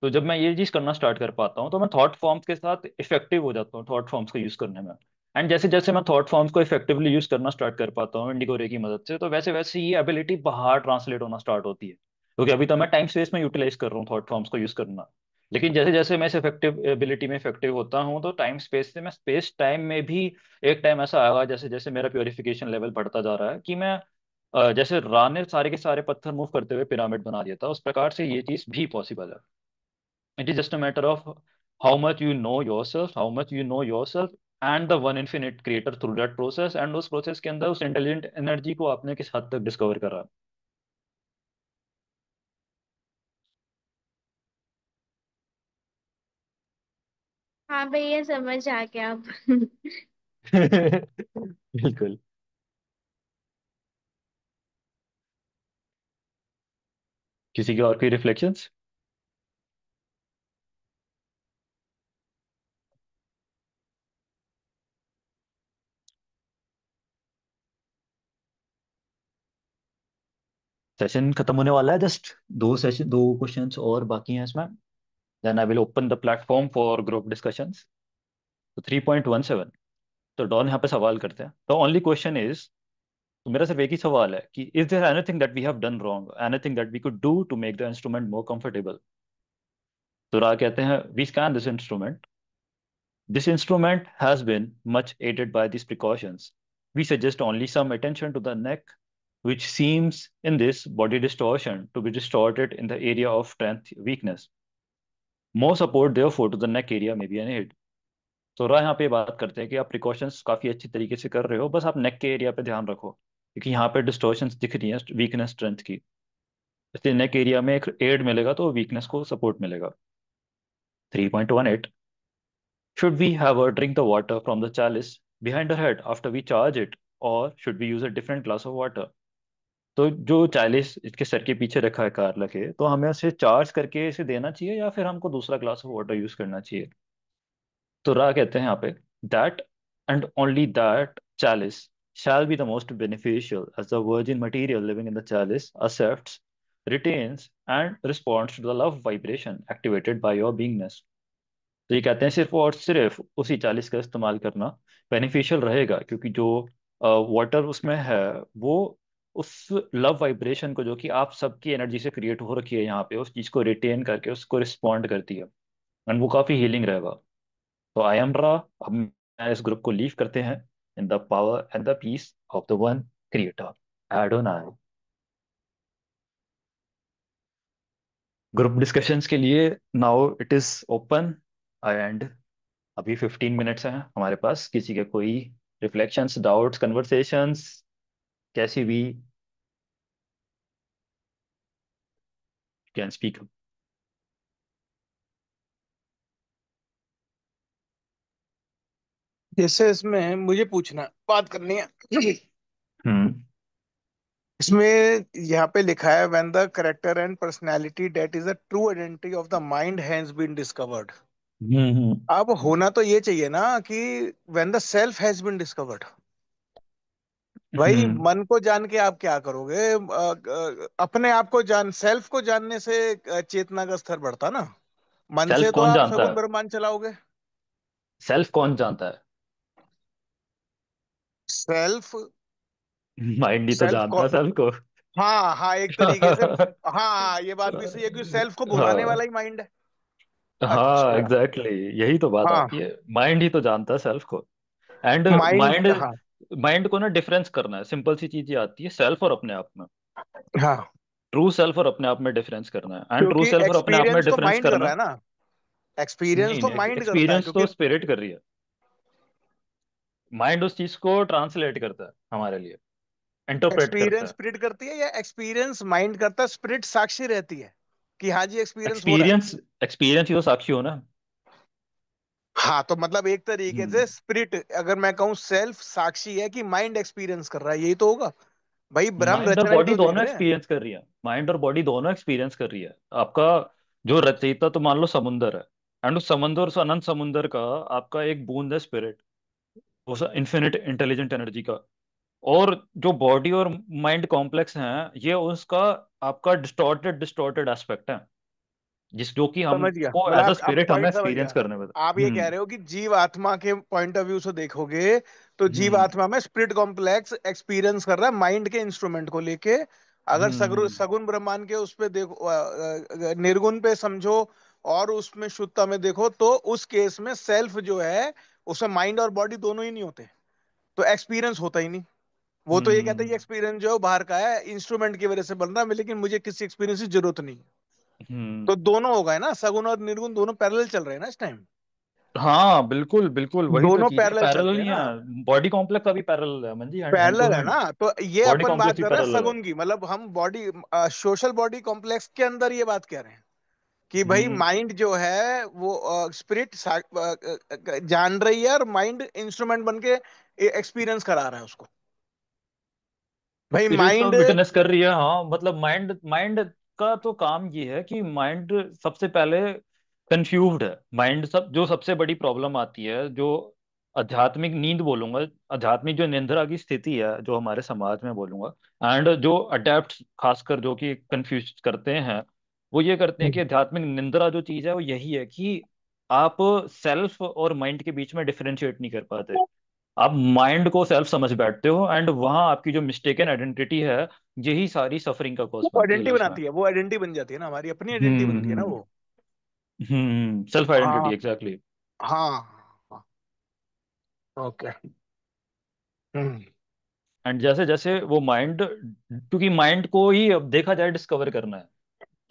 तो जब मैं ये चीज करना स्टार्ट कर पाता हूँ तो मैं थॉट फॉर्म्स के साथ इफेक्टिव हो जाता हूँ थॉट फॉर्म्स को यूज करने में। एंड जैसे जैसे मैं थॉट फॉर्म्स को इफेक्टिवली यूज करना स्टार्ट कर पाता हूँ इंडिगो रे की मदद से, तो वैसे वैसे ये एबिलिटी बाहर ट्रांसलेट होना स्टार्ट होती है। क्योंकि अभी तो मैं टाइम स्पेस में यूटिलाइज कर रहा हूँ थॉट फॉर्म्स को यूज करना। लेकिन जैसे जैसे मैं इस इफेक्टिविटी में इफेक्टिव होता हूँ तो टाइम स्पेस से मैं स्पेस टाइम में भी एक टाइम ऐसा आएगा, जैसे जैसे मेरा प्योरिफिकेशन लेवल बढ़ता जा रहा है, कि मैं जैसे रा ने सारे के सारे पत्थर मूव करते हुए पिरामिड बना दिया था, उस प्रकार से ये चीज भी पॉसिबल है। It is just a matter of how much you know your self and the one infinite creator through that process, and उस प्रोसेस के अंदर उस इंटेलिजेंट एनर्जी को आपने किस हद तक डिस्कवर करा। हाँ भैया समझ आ गया अब। बिल्कुल। किसी की और कोई रिफ्लेक्शंस? सेशन खत्म होने वाला है, जस्ट दो क्वेश्चंस और बाकी हैं इसमें। Then I will open the platform for group discussions. तो 3.17, तो डॉन यहाँ पे सवाल करते हैं। द ओनली क्वेश्चन इज, तो मेरा सिर्फ एक ही सवाल है कि is there anything that we have done wrong, anything that we could do to make the instrument more comfortable. तो रा कहते हैं, we scan this instrument, this instrument has been much aided by these precautions. We suggest only some attention to the neck, which seems in this body distortion to be distorted in the area of strength weakness. More support therefore to the neck area may be needed. तो राह यहाँ पे बात करते हैं कि आप precautions काफी अच्छी तरीके से कर रहे हो, बस आप नेक के एरिया पे ध्यान रखो, क्योंकि यहाँ पे डिस्टॉर्शंस दिख रही हैं वीकनेस स्ट्रेंथ की। इसलिए नेक एरिया में एक एड मिलेगा तो वीकनेस को सपोर्ट मिलेगा। 3.18, should we have her drink the water from the chalice behind her head after we charge it, or should we use a different glass of water? तो जो चालीस इसके सर के पीछे रखा है कार लगे, तो हमें उसे चार्ज करके इसे देना चाहिए या फिर हमको दूसरा ग्लास ऑफ वाटर यूज करना चाहिए? तो रा कहते हैं यहाँ पे, that and only that chalice shall be the most beneficial, as the virgin material living in the chalice accepts, retains and responds to the love vibration activated by your beingness. तो ये कहते हैं सिर्फ और सिर्फ उसी 40 का इस्तेमाल करना बेनिफिशियल रहेगा, क्योंकि जो वाटर उसमें है वो उस लव वाइब्रेशन को, जो कि आप सबकी एनर्जी से क्रिएट हो रखी है यहाँ पे, उस चीज को रिटेन करके उसको रिस्पॉन्ड करती है, एंड वो काफी हीलिंग रहेगा। तो आई एम रा, अब मैं इस ग्रुप को लीव करते हैं in the power and the peace of the one creator Adonai. Group discussions के लिए now it is open and अभी 15 मिनट्स हैं हमारे पास। किसी के कोई रिफ्लेक्शंस, डाउट्स, कन्वर्सेशंस कैसी भी, कैन स्पीक। जैसे इसमें मुझे पूछना बात करनी है। हम्म इसमें यहाँ पे लिखा है when the character and personality that is a true identity of the mind has been discovered. हम्म अब होना तो ये चाहिए ना कि when the self has been discovered. भाई हम्म मन को जान के आप क्या करोगे? अपने आप को जान, सेल्फ को जानने से चेतना का स्तर बढ़ता ना। मन सेल्फ से तो कौन आप जानता सगुन है? ब्रह्मांड चलाओगे। सेल्फ कौन जानता है? सेल्फ माइंड ही तो सेल्फ जानता है सेल्फ को। हाँ हाँ, एक तरीके से। हाँ, ये बात भी सही है कि सेल्फ को भुलाने वाला हाँ ही माइंड है। हाँ, अच्छा। एग्जैक्टली, यही तो बात हाँ, आती है, माइंड ही तो जानता है सेल्फ को। And mind. माइंड हाँ माइंड को ना डिफरेंस करना है, सिंपल सी चीज ये आती है, सेल्फ और अपने आप में। हाँ, ट्रू सेल्फ और अपने आप में डिफरेंस करना है, एंड ट्रू क्योंकि सेल्फ और अपने आप में एक्सपीरियंस तो डिफरेंस माइंड कर रहा करना। है ना। एक्सपीरियंस नहीं तो नहीं, माइंड करता है एक्सपीरियंस क्योंकि तो स्पिरिट कर रही है। माइंड उस चीज को ट्रांसलेट करता है हमारे लिए, इंटरप्रेट करता एक्सपीरियंस है। स्पिरिट करती है या एक्सपीरियंस माइंड करता है, स्पिरिट साक्षी रहती है कि हाँ जी एक्सपीरियंस हो रहा है। एक्सपीरियंस एक्सपीरियंस ही तो साक्षी हो ना। हाँ, तो मतलब एक तरीके हम्म से स्पिरिट, अगर मैं कहूँ सेल्फ साक्षी है कि माइंड एक्सपीरियंस कर रहा है, यही तो होगा। भाई ब्रह्म माइंड और रचना ही बॉडी तो देख दोनों रहे हैं। एक्सपीरियंस कर रही है, माइंड और बॉडी दोनों एक्सपीरियंस कर रही है। आपका जो रचयिता तो मान लो समुंदर है, एंड उस समुंदर, उस अनंत समुंदर का आपका एक बूंद है स्पिरिट, उस इन्फिनिट इंटेलिजेंट एनर्जी का। और जो बॉडी और माइंड कॉम्प्लेक्स हैं, ये उसका आपका डिस्टॉर्टेड डिस्टॉर्टेड एस्पेक्ट है, जिस जो कि समझ गया, हमको मतलब एज अ आप स्पिरिट हमें पॉइंट समझ एक्सपीरियंस गया। करने में। आप ये कह रहे हो कि जीव आत्मा के पॉइंट ऑफ व्यू से देखोगे तो जीव हम्म आत्मा में स्पिरिट कॉम्प्लेक्स एक्सपीरियंस कर रहा है माइंड के इंस्ट्रूमेंट को लेके। अगर सगुन हम्म सगुन ब्रह्मांड के उस पे देखो, निर्गुण पे समझो और उसमें शुद्धता में देखो, तो उस केस में सेल्फ जो है उसमें माइंड और बॉडी दोनों ही नहीं होते, तो एक्सपीरियंस होता ही नहीं। वो तो ये कहता है ये हम्म एक्सपीरियंस जो है वो बाहर का है, इंस्ट्रूमेंट की वजह से बन रहा है, लेकिन मुझे किसी एक्सपीरियंस की जरूरत नहीं। हम्म। तो दोनों हो गए ना, सगुन और निर्गुण दोनों पैरेलल चल रहे हैं ना इस टाइम। हाँ बिल्कुल बिल्कुल, वही तो दोनों चीज है, पैरेलल चल पैरेलल रहे ही हैं ना, है। बॉडी कॉम्प्लेक्स का भी पैरेलल है मन जी, हैंड टू पैरेलल है हैंड। ना। तो ये बॉडी अपन बात कॉम्प्लेक्स भी कर रहे हैं पैरेलल है। सगुन की, मतलब हम बॉडी सोशल बॉडी कॉम्प्लेक्स के अंदर ये बात कह रहे हैं कि भाई हम्म। माइंड जो है वो स्पिरिट जान रही है, और माइंड इंस्ट्रूमेंट बन के एक्सपीरियंस करा रहा है उसको। भाई स्पिरिट तो माइंड, विटनेस कर रही है, हाँ मतलब माइंड माइंड का तो काम ये है कि माइंड सबसे पहले कंफ्यूज्ड है। माइंड जो सबसे बड़ी प्रॉब्लम आती है, जो आध्यात्मिक नींद बोलूंगा, आध्यात्मिक जो निंद्रा की स्थिति है जो हमारे समाज में बोलूंगा, एंड जो अडेप्ट खासकर जो कि कंफ्यूज करते हैं, वो ये करते हैं कि आध्यात्मिक निंद्रा जो चीज है वो यही है कि आप सेल्फ और माइंड के बीच में डिफरेंशिएट नहीं कर पाते। आप माइंड को सेल्फ समझ बैठते हो, एंड वहां आपकी जो मिस्टेकन आइडेंटिटी है, यही सारी सफरिंग का कॉज वो बनती है आइडेंटिटी लास्ट में। बनाती है, वो आइडेंटिटी बन जाती है ना, हमारी अपनी आइडेंटिटी बनती है ना वो। सेल्फ आइडेंटिटी हाँ एग्जैक्टली। हाँ हाँ। ओके। हम्म। एंड जैसे जैसे वो माइंड, क्योंकि माइंड को ही अब देखा जाए डिस्कवर करना है,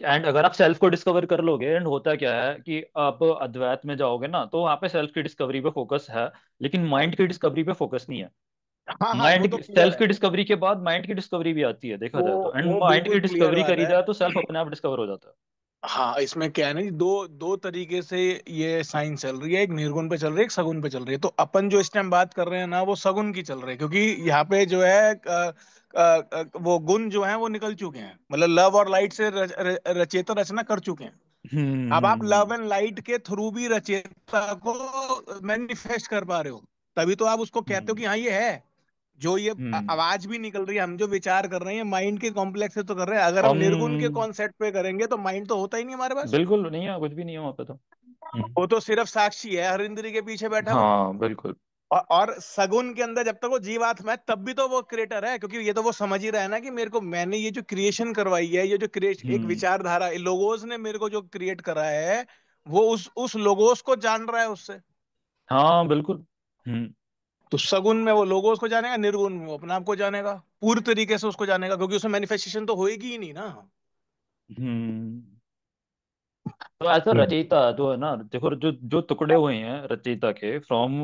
एंड अगर आप सेल्फ को डिस्कवर कर लोगे, एंड होता क्या है कि आप अद्वैत में जाओगे ना, तो वहाँ पे सेल्फ की डिस्कवरी पे फोकस है, लेकिन माइंड की डिस्कवरी पे फोकस नहीं है। हाँ हाँ, वो माइंड तो की क्लियर सेल्फ है। की डिस्कवरी के बाद माइंड की डिस्कवरी भी आती है देखा वो जाए तो, एंड वो माइंड की बिल्कुल क्लियर डिस्कवरी बात करी है। जाए तो सेल्फ अपने आप डिस्कवर हो जाता हाँ, इसमें क्या है ना जी, दो दो तरीके से ये साइंस चल रही है, एक निर्गुण पे चल रही है, एक सगुण पे चल रही है। तो अपन जो इस टाइम बात कर रहे हैं ना, वो सगुण की चल रही है, क्योंकि यहाँ पे जो है वो गुण जो है वो निकल चुके हैं, मतलब लव और लाइट से रचेता रचना कर चुके हैं। है। अब आप लव एंड लाइट के थ्रू भी रचेता को मैनिफेस्ट कर पा रहे हो, तभी तो आप उसको कहते हो हम्म कि हाँ ये है। जो ये हम्म। आवाज भी निकल रही है, हम जो विचार कर रहे हैं माइंड के कॉम्प्लेक्स से तो कर रहे हैं। अगर हम हम निर्गुण के कॉन्सेप्ट पे करेंगे तो माइंड तो होता ही नहीं हमारे पास। बिल्कुल नहीं है, कुछ भी नहीं है वहाँ पे तो। वो तो सिर्फ साक्षी है, हर इंद्रिय के पीछे बैठा हुआ। हाँ बिल्कुल। और सगुन के अंदर जब तक वो जीवात्मा है तब भी तो वो क्रिएटर है, क्योंकि ये तो वो समझ ही रहा है ना कि मेरे को, मैंने ये जो क्रिएशन करवाई है, ये जो क्रिएट एक हम्म। विचारधारा लोगोस ने मेरे को जो क्रिएट करा है, वो उस लोगोस को जान रहा है उससे। हाँ बिल्कुल। हम्म तो सगुन में वो लोगोस को जानेगा, निर्गुण में वो अपने आप को जानेगा, पूरी तरीके से उसको जानेगा, क्योंकि उसमें मैनिफेस्टेशन तो होएगी ही नहीं ना। हम्म। तो ऐसा हम्म। रचयिता जो है ना, देखो जो जो टुकड़े हुए हैं रचयिता के, फ्रॉम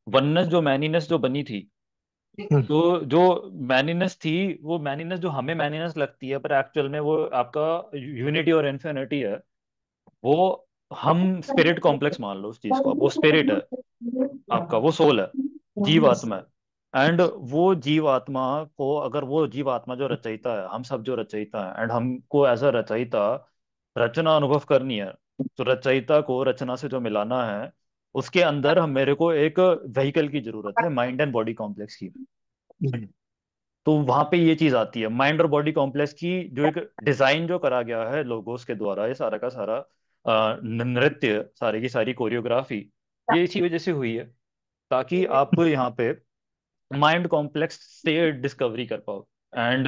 वननेस, जो मैनीनेस जो बनी थी, हम्म। तो जो मैनीनेस थी, वो मैनीनेस जो हमें मैनीनेस लगती है, पर एक्चुअल में वो आपका यूनिटी और इन्फिनिटी है। वो हम स्पिरिट कॉम्प्लेक्स मान लो उस चीज को, वो स्पिरिट है आपका, वो सोल है, जीवात्मा है। एंड वो जीवात्मा को, अगर वो जीवात्मा जो रचयिता है, हम सब जो रचयिता है, एंड हमको एज अ रचयिता रचना अनुभव करनी है, तो रचयिता को रचना से जो मिलाना है, उसके अंदर हम मेरे को एक व्हीकल की जरूरत है, माइंड एंड बॉडी कॉम्प्लेक्स की। तो वहां पे ये चीज आती है, माइंड और बॉडी कॉम्प्लेक्स की जो एक डिजाइन जो करा गया है लोगोस के द्वारा, ये सारा का सारा नृत्य, सारी की सारी कोरियोग्राफी, ये इसी वजह से हुई है, ताकि आप यहाँ पे माइंड कॉम्प्लेक्स से डिस्कवरी कर पाओ। एंड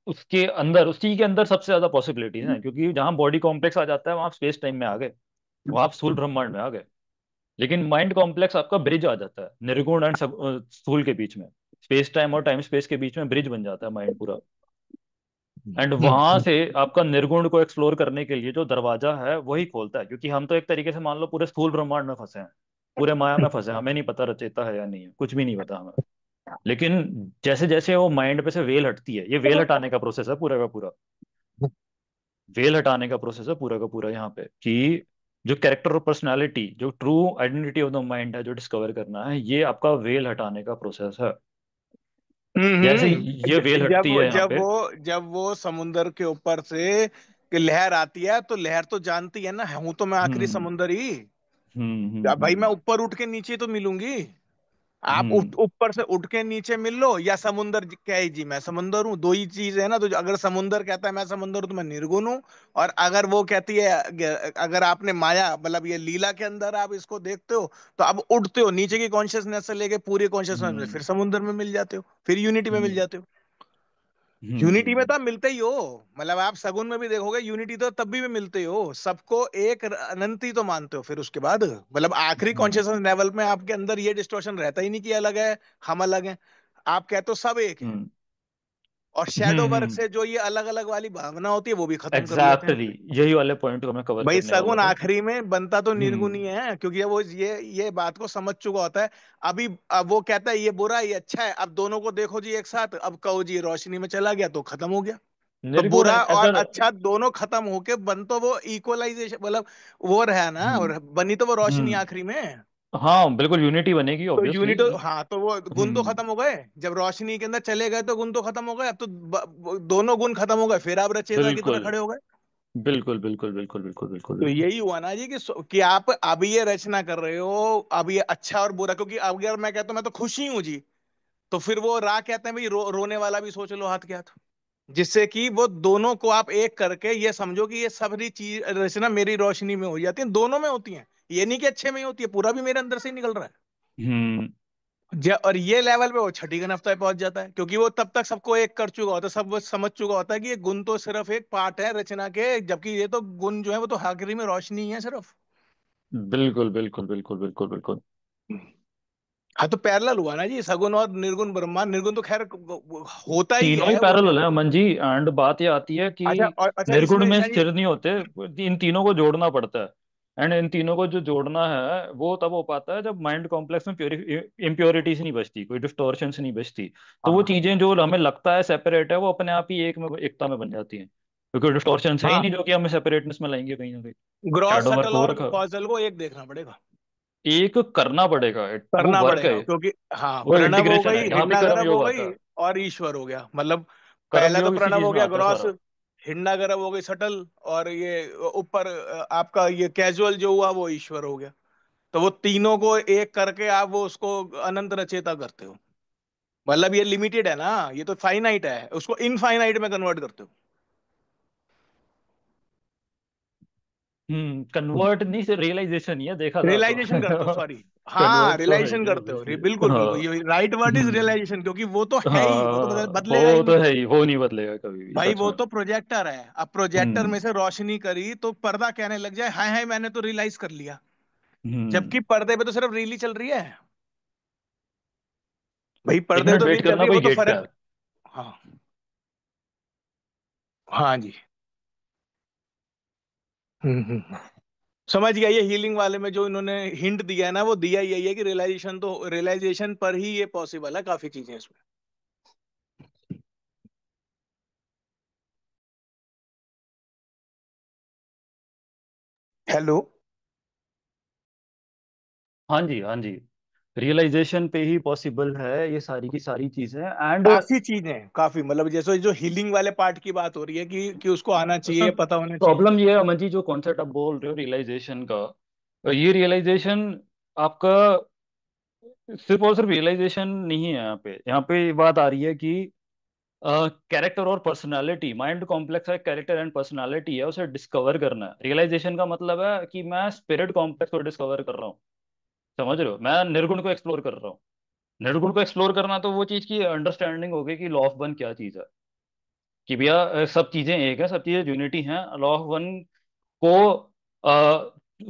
उसके अंदर, उस चीज के अंदर सबसे ज्यादा पॉसिबिलिटीज हैं, क्योंकि जहां बॉडी कॉम्प्लेक्स आ जाता है वहां आप स्पेस टाइम में आ गए, वहां आप स्थूल ब्रह्मांड में आ गए। लेकिन माइंड कॉम्प्लेक्स आपका ब्रिज आ जाता है निर्गुण एंड स्थूल के बीच में, स्पेस टाइम और टाइम स्पेस के बीच में ब्रिज बन जाता है माइंड पूरा। एंड वहां से आपका निर्गुण को एक्सप्लोर करने के लिए जो दरवाजा है वही खोलता है, क्योंकि हम तो एक तरीके से मान लो पूरे स्थूल ब्रह्मांड में फंसे हैं, पूरे माया में फंसे हैं, हमें नहीं पता रचेता है या नहीं है, कुछ भी नहीं पता हमें। लेकिन जैसे जैसे वो माइंड पे से वेल हटती है, ये वेल हटाने का प्रोसेस है पूरा का पूरा, वेल हटाने का प्रोसेस है पूरा का पूरा यहाँ पे, कि जो कैरेक्टर और पर्सनालिटी, जो true identity of the mind है, जो डिस्कवर करना है, ये आपका वेल हटाने का प्रोसेस है। जैसे ये वेल जब हटती है यहाँ जब पे। वो जब वो समुंदर के ऊपर से कि लहर आती है, तो लहर तो जानती है ना, हूं तो मैं आखिरी हम्म समुंदर ही। अब भाई मैं हम्म। ऊपर उठ के नीचे तो मिलूंगी। आप हम्म ऊपर से उठ के नीचे मिल लो, या समुंदर क्या है जी, मैं समुंदर हूँ, दो ही चीज है ना। तो अगर समुंदर कहता है मैं समुंदर हूँ, तो मैं निर्गुण हूँ। और अगर वो कहती है, अगर आपने माया मतलब ये लीला के अंदर आप इसको देखते हो, तो आप उठते हो नीचे की कॉन्शियसनेस से लेके पूरी कॉन्शियसनेस में, हम्म फिर समुंदर में मिल जाते हो, फिर यूनिटी में मिल हम्म। जाते हो। यूनिटी में हम्म तो आप मिलते ही हो। मतलब आप सगुन में भी देखोगे, यूनिटी तो तब भी मिलते ही हो, सबको एक अनंत ही तो मानते हो फिर उसके बाद। मतलब आखिरी हम्म कॉन्शियसनेस लेवल में आपके अंदर ये डिस्टॉर्शन रहता ही नहीं कि अलग है, हम अलग हैं। आप कहते हो सब एक है। हम्म और शैडो वर्क हम्म। से जो ये अलग अलग वाली भावना होती है वो भी खत्म कर लेते हैं। एग्जैक्टली यही वाले पॉइंट को मैं कवर भाई करने वाला सगुन था। आखिरी में बनता तो निर्गुण ही हम्म है, क्योंकि वो ये बात को समझ चुका होता है। अभी अब वो कहता है ये बुरा है ये अच्छा है, अब दोनों को देखो जी एक साथ, अब कहो जी ये रोशनी में चला गया तो खत्म हो गया। तो निर्गुण बुरा और अगर अच्छा दोनों खत्म होके बन तो वो इक्वलाइजेशन, मतलब वो रहा ना, हम्म और बनी तो वो रोशनी हम्म आखिरी में। हाँ बिल्कुल यूनिटी बनेगी तो ऑब्वियसली। यूनिट, हाँ तो वो गुण तो हम्म खत्म हो गए। जब रोशनी के अंदर चले गए तो गुण तो खत्म हो गए, अब तो दोनों गुण खत्म हो गए, फिर आप रचयिता की तरह बिल्कुल खड़े हो गए। बिल्कुल बिल्कुल बिल्कुल बिल्कुल बिल्कुल तो बिल्कुल। यही हुआ ना जी कि आप अभी ये रचना कर रहे हो, अब ये अच्छा और बुरा, क्योंकि अगर मैं कहता हूं मैं तो खुश ही हूं जी, तो फिर वो रा कहते हैं भाई रोने वाला भी सोच लो हाथ के हाथ। जिससे कि वो दोनों को आप एक करके ये समझो कि ये सारी चीज रचना मेरी रोशनी में हो जाती है, दोनों में होती है। ये नहीं कि अच्छे में ही होती है, पूरा भी मेरे अंदर से ही निकल रहा है। हम्म और ये लेवल पे वो छठी का नफ्ता पहुंच जाता है, क्योंकि वो तब तक सबको एक कर चुका होता है, सब वो समझ चुका होता है कि ये गुण तो सिर्फ एक पार्ट है रचना के, जबकि ये तो गुण जो है वो तो आखिरी में रोशनी ही है सिर्फ। बिल्कुल बिल्कुल बिल्कुल बिल्कुल बिल्कुल। हाँ तो पैरेलल हुआ ना जी, सगुन और निर्गुण ब्रह्मांड। निर्गुण तो खैर होता ही तीनों ही है वो पैरेलल है अमन जी। एंड बात ये आती है कि अच्छा, और अच्छा निर्गुण इसमें में शायद स्थिर नहीं होते, इन तीनों को जोड़ना पड़ता है। एंड इन तीनों को जो जोड़ना है वो तब हो पाता है जब माइंड कॉम्प्लेक्स में इम्प्योरिटीज नहीं बचती, कोई डिस्टोर्शंस नहीं बचती। तो वो हाँ चीजें जो हमें लगता है सेपरेट है वो अपने आप ही एक में एकता में बन जाती हैं, क्योंकि डिस्टोर्शंस है ही हाँ, नहीं जो कि हमें सेपरेटनेस में लाएंगे कहीं ना कहीं। ग्रॉस शैडो वर्क सटल हो और रखा, कॉजल को एक देखना पड़ेगा। एक करना पड़ेगा। वो करना वर्क है, पड़ेगा क्योंकि हाँ, वो प्रणव हो इंटीग्रेशन गई, है, यहाँ पे कर्म हिरणागरव हो योग गई आता है। और ईश्वर हो गया। मतलब कर्म पहला तो योग इसी प्रणव चीज हो में गया आता है ग्रॉस, सारा। हिरणागरव हो गई सटल, और ये ऊपर आपका ये कैजुअल जो हुआ वो ईश्वर हो गया। तो वो तीनों को एक करके आप वो उसको अनंत रचेता करते हो। मतलब ये लिमिटेड है ना, ये तो फाइनाइट है, उसको इनफाइनाइट में कन्वर्ट करते हो। कन्वर्ट नहीं से रियलाइजेशन ही है देखा था तो। रियलाइजेशन करते हो, सॉरी। हाँ कन्वर्ट तो है रियलाइजेशन नहीं करते हो, ऑब्वियसली। बिल्कुल बिल्कुल, हाँ। ये right word is hmm realisation, क्योंकि वो तो है ही, वो तो हाँ बदलेगा ही वो तो नहीं। है ही, वो नहीं बदलेगा कभी भी भाई सच वो में। तो प्रोजेक्टर है, अब प्रोजेक्टर में हम्म से रोशनी करी तो पर्दा कहने लग जाए हाय हाय मैंने तो रियलाइज कर लिया, हम्म जबकि पर्दे पे तो सिर्फ रील ही चल रही है। भाई एक पर्दे पे मिनट तो वेट रील चल करना, रही है, कोई वो तो गेट पे फर्क। है। हाँ हाँ जी। हम्म। समझ गया, ये हीलिंग वाले में जो इन्होंने हिंट दिया है ना, वो दिया यही है कि रियलाइजेशन, तो रियलाइजेशन पर ही ये पॉसिबल है, काफी चीजें इसमें। हेलो। हाँ जी हाँ जी। रियलाइजेशन पे ही पॉसिबल है ये सारी की सारी चीजें। एंड काफी चीजें, काफी, मतलब जैसे जो हीलिंग वाले पार्ट की बात हो रही है कि उसको आना चाहिए, उसमें पता होना चाहिए। प्रॉब्लम ये है अमन जी, जो कॉन्सेप्ट आप बोल रहे हो रियलाइजेशन का, ये रियलाइजेशन आपका सिर्फ और सिर्फ रियलाइजेशन नहीं है। यहाँ पे ये बात आ रही है कि कैरेक्टर और पर्सनालिटी, माइंड कॉम्प्लेक्स है, कैरेक्टर एंड पर्सनालिटी है, उसे डिस्कवर करना है। रियलाइजेशन का मतलब है कि मैं स्पिरिट कॉम्प्लेक्स को डिस्कवर कर रहा हूँ। समझ रहे हो, मैं निर्गुण को एक्सप्लोर कर रहा हूँ। निर्गुण को एक्सप्लोर करना तो वो चीज की अंडरस्टैंडिंग होगी कि लॉ ऑफ वन क्या चीज है, कि भैया सब चीजें एक है, सब चीजें यूनिटी हैं। लॉ ऑफ वन को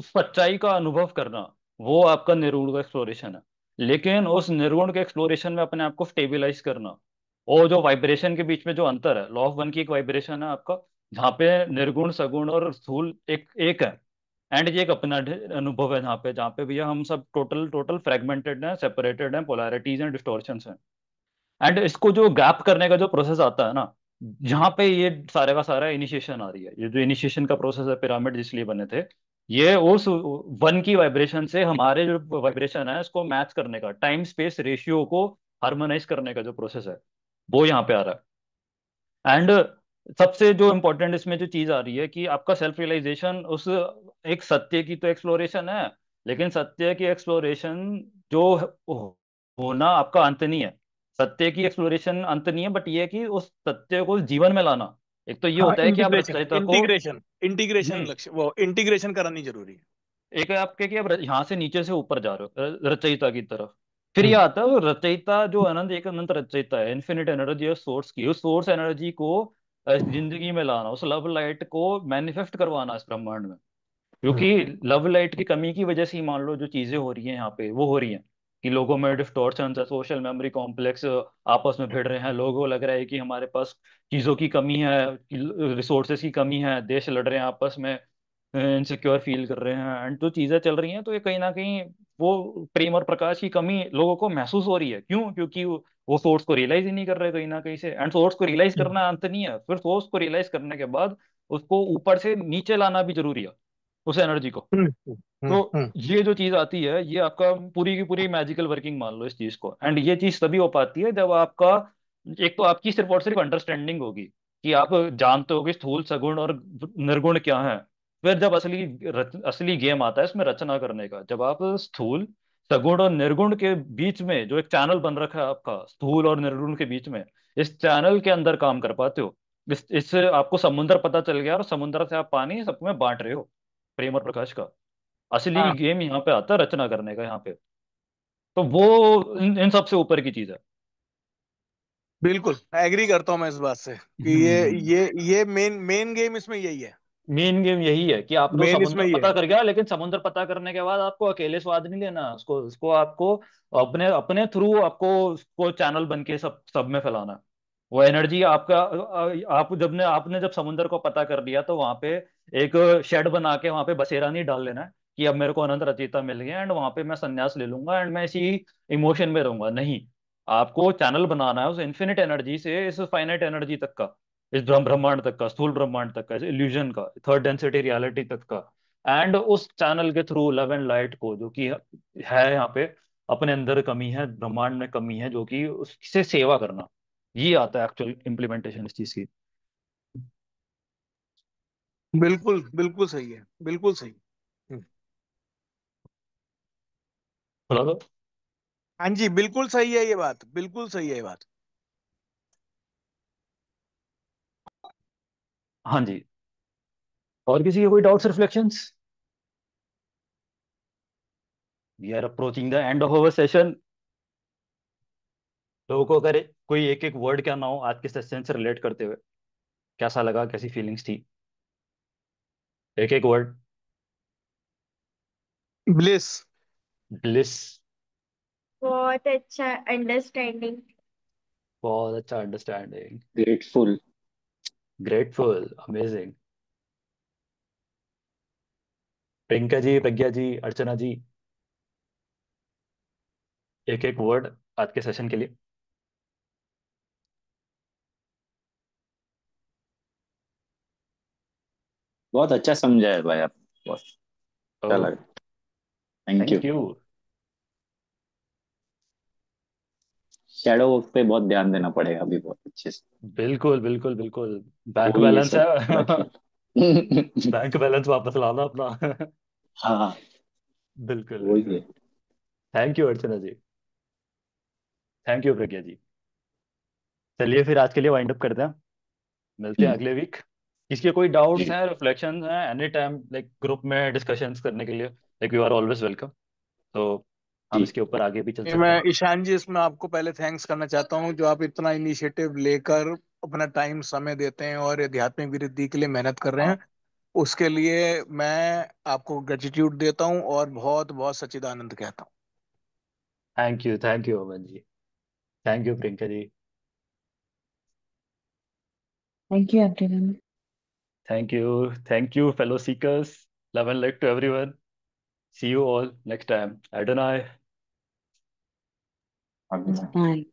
सच्चाई का अनुभव करना, वो आपका निर्गुण का एक्सप्लोरेशन है। लेकिन उस निर्गुण के एक्सप्लोरेशन में अपने आप को स्टेबलाइज करना, और जो वाइब्रेशन के बीच में जो अंतर है, लॉ ऑफ वन की एक वाइब्रेशन है आपका, जहाँ पे निर्गुण सगुण और स्थूल एक एक है। एंड ये एक अपना अनुभव है जहाँ पे भैया हम सब टोटल टोटल फ्रेगमेंटेड हैं, सेपरेटेड हैं, पोलैरिटीज हैं, डिस्टॉर्शंस हैं। एंड इसको जो गैप करने का जो प्रोसेस आता है ना, जहाँ पे ये सारे का सारा इनिशिएशन आ रही है, ये जो इनिशिएशन का प्रोसेस है, पिरामिड जिसलिए बने थे, ये उस वन की वाइब्रेशन से हमारे जो वाइब्रेशन है इसको मैच करने का, टाइम स्पेस रेशियो को हार्मोनाइज करने का जो प्रोसेस है, वो यहाँ पे आ रहा है। एंड सबसे जो इम्पोर्टेंट इसमें जो चीज आ रही है कि आपका सेल्फ रियलाइजेशन उस एक सत्य की तो एक्सप्लोरेशन है, लेकिन सत्य की एक्सप्लोरेशन जो होना आपका अंत नहीं है। सत्य की एक्सप्लोरेशन अंत नहीं है, बट ये है कि उस सत्य को जीवन में लाना। एक तो ये हाँ होता है कि आप इंटीग्रेशन रचयिता को इंटीग्रेशन इंटीग्रेशन, हम्म लक्ष्य वो इंटीग्रेशन करानी जरूरी है। एक है आपके कि आप यहाँ से नीचे से ऊपर जा रहे हो रचयिता की तरफ। फिर ये हम्म आता है वो रचयिता, जो अनंत एक अनंत रचयिता है, इन्फिनिट एनर्जी और सोर्स की, उस सोर्स एनर्जी को जिंदगी में लाना, उस लव लाइट को मैनिफेस्ट करवाना इस ब्रह्मांड में। हम्म क्योंकि लव लाइट की कमी की वजह से ही मान लो जो चीजें हो रही हैं यहाँ पे वो हो रही हैं, कि लोगों में डिस्टॉर्शन है, सोशल मेमोरी कॉम्प्लेक्स आपस में भिड़ रहे हैं, लोगों को लग रहा है कि हमारे पास चीजों की कमी है, रिसोर्सेज की कमी है, देश लड़ रहे हैं आपस में, इनसिक्योर फील कर रहे हैं, एंड जो चीजें चल रही हैं तो ये कहीं ना कहीं वो प्रेम और प्रकाश की कमी लोगों को महसूस हो रही है। क्यों? क्योंकि वो सोर्स को रियलाइज ही नहीं कर रहे कहीं ना कहीं से, एंड सोर्स को रियलाइज करना अंत नहीं है, फिर सोर्स को रियलाइज करने के बाद उसको ऊपर से नीचे लाना भी जरूरी है, उस एनर्जी को। हम्म तो हम्म ये जो चीज आती है ये आपका पूरी की पूरी मैजिकल वर्किंग मान लो इस चीज को, एंड ये चीज तभी हो पाती है जब आपका एक तो आपकी सिर्फ और सिर्फ अंडरस्टैंडिंग होगी, कि आप जानते हो कि स्थूल सगुण और निर्गुण क्या है। फिर जब असली गेम आता है इसमें रचना करने का, जब आप स्थूल सगुण और निर्गुण के बीच में जो एक चैनल बन रखा है आपका, स्थूल और निर्गुण के बीच में, इस चैनल के अंदर काम कर पाते हो, इससे आपको समुंदर पता चल गया और समुंदर से आप पानी सब में बांट रहे हो, प्रेम और प्रकाश का। असली हाँ गेम यहाँ पे आता है रचना करने का यहाँ पे। तो वो इन सब से ऊपर की चीज है। बिल्कुल एग्री करता हूँ मैं इस बात से कि हम्म। ये मेन मेन गेम इसमें यही है। मेन गेम यही है कि आप तो मेन इसमें समुंदर ये पता है। कर गया, लेकिन समुंदर पता करने के बाद आपको अकेले स्वाद नहीं लेना, उसको उसको आपको अपने अपने थ्रू आपको उसको चैनल बन के सब सब में फैलाना है। वो एनर्जी आपका आप जब ने आपने जब समुंदर को पता कर लिया तो वहां पे एक शेड बना के वहां पे बसेरा नहीं डाल लेना है कि अब मेरे को अनंत रचयिता मिल गया एंड वहां पे मैं संन्यास ले लूंगा एंड मैं इसी इमोशन में रहूंगा। नहीं, आपको चैनल बनाना है उस इन्फिनिट एनर्जी से इस फाइनाइट एनर्जी तक का, इस ब्रह्मांड तक का, स्थूल ब्रह्मांड तक का, इस इल्यूजन का, थर्ड डेंसिटी रियलिटी तक का, एंड उस चैनल के थ्रू लव एंड लाइट को, जो कि है यहाँ पे अपने अंदर कमी है, ब्रह्मांड में कमी है, जो कि उससे सेवा करना, ये आता है एक्चुअल इम्प्लीमेंटेशन इस चीज की। बिल्कुल बिल्कुल सही है, बिल्कुल सही। हम्म। बोला तो। हाँ जी, बिल्कुल सही है ये बात, बिल्कुल सही है ये बात। हाँ जी। और किसी के कोई doubts reflections? We are approaching the end of our session. लोगों को अगर कोई एक एक वर्ड क्या ना हो आज के सेशन से रिलेट करते हुए, कैसा लगा, कैसी फीलिंग्स थी? एक एक वर्ड। ब्लिस। ब्लिस। बहुत अच्छा अंडरस्टैंडिंग। बहुत अच्छा understanding. Grateful. Grateful. Amazing. Priyanka ji, Pragya ji, Archana ji, एक एक वर्ड आज के सेशन के लिए। बहुत अच्छा समझा है भाई आप। बहुत अच्छा ओह, लगा। Thank you. Thank you. Shadow work पे बहुत ध्यान देना पड़ेगा अभी बहुत अच्छे से। बिल्कुल बिल्कुल बिल्कुल। बैंक वही ये बैलेंस है। सब रखे। बैंक बैलेंस वापस लाना अपना। हाँ। बिल्कुल वही बिल्कुल। है। Thank you Archana ji. Thank you Pragya ji. चलिए फिर आज के लिए वाइंड अप करते हैं, मिलते हैं अगले वीक। किसी के कोई डाउट्स हैं, रिफ्लेक्शंस हैं, एनी टाइम लाइक ग्रुप में डिस्कशंस करने के लिए, like you are always welcome. तो हम जी। इसके ऊपर आगे भी चल सकते मैं हैं। ईशान जी इसमें आपको पहले थैंक्स करना चाहता हूँ, जो आप इतना इनिशिएटिव लेकर अपना टाइम समय देते हैं और आध्यात्मिक वृद्धि के लिए मेहनत कर रहे हैं। उसके लिए मैं आपको ग्रेटिट्यूड देता हूँ और बहुत बहुत सच्चिदानंद कहता हूँ। Thank you Aman ji. Thank you Priyanka ji. Thank you everyone. Thank you fellow seekers. Love and light to everyone. See you all next time. Adonai. अभी बाय।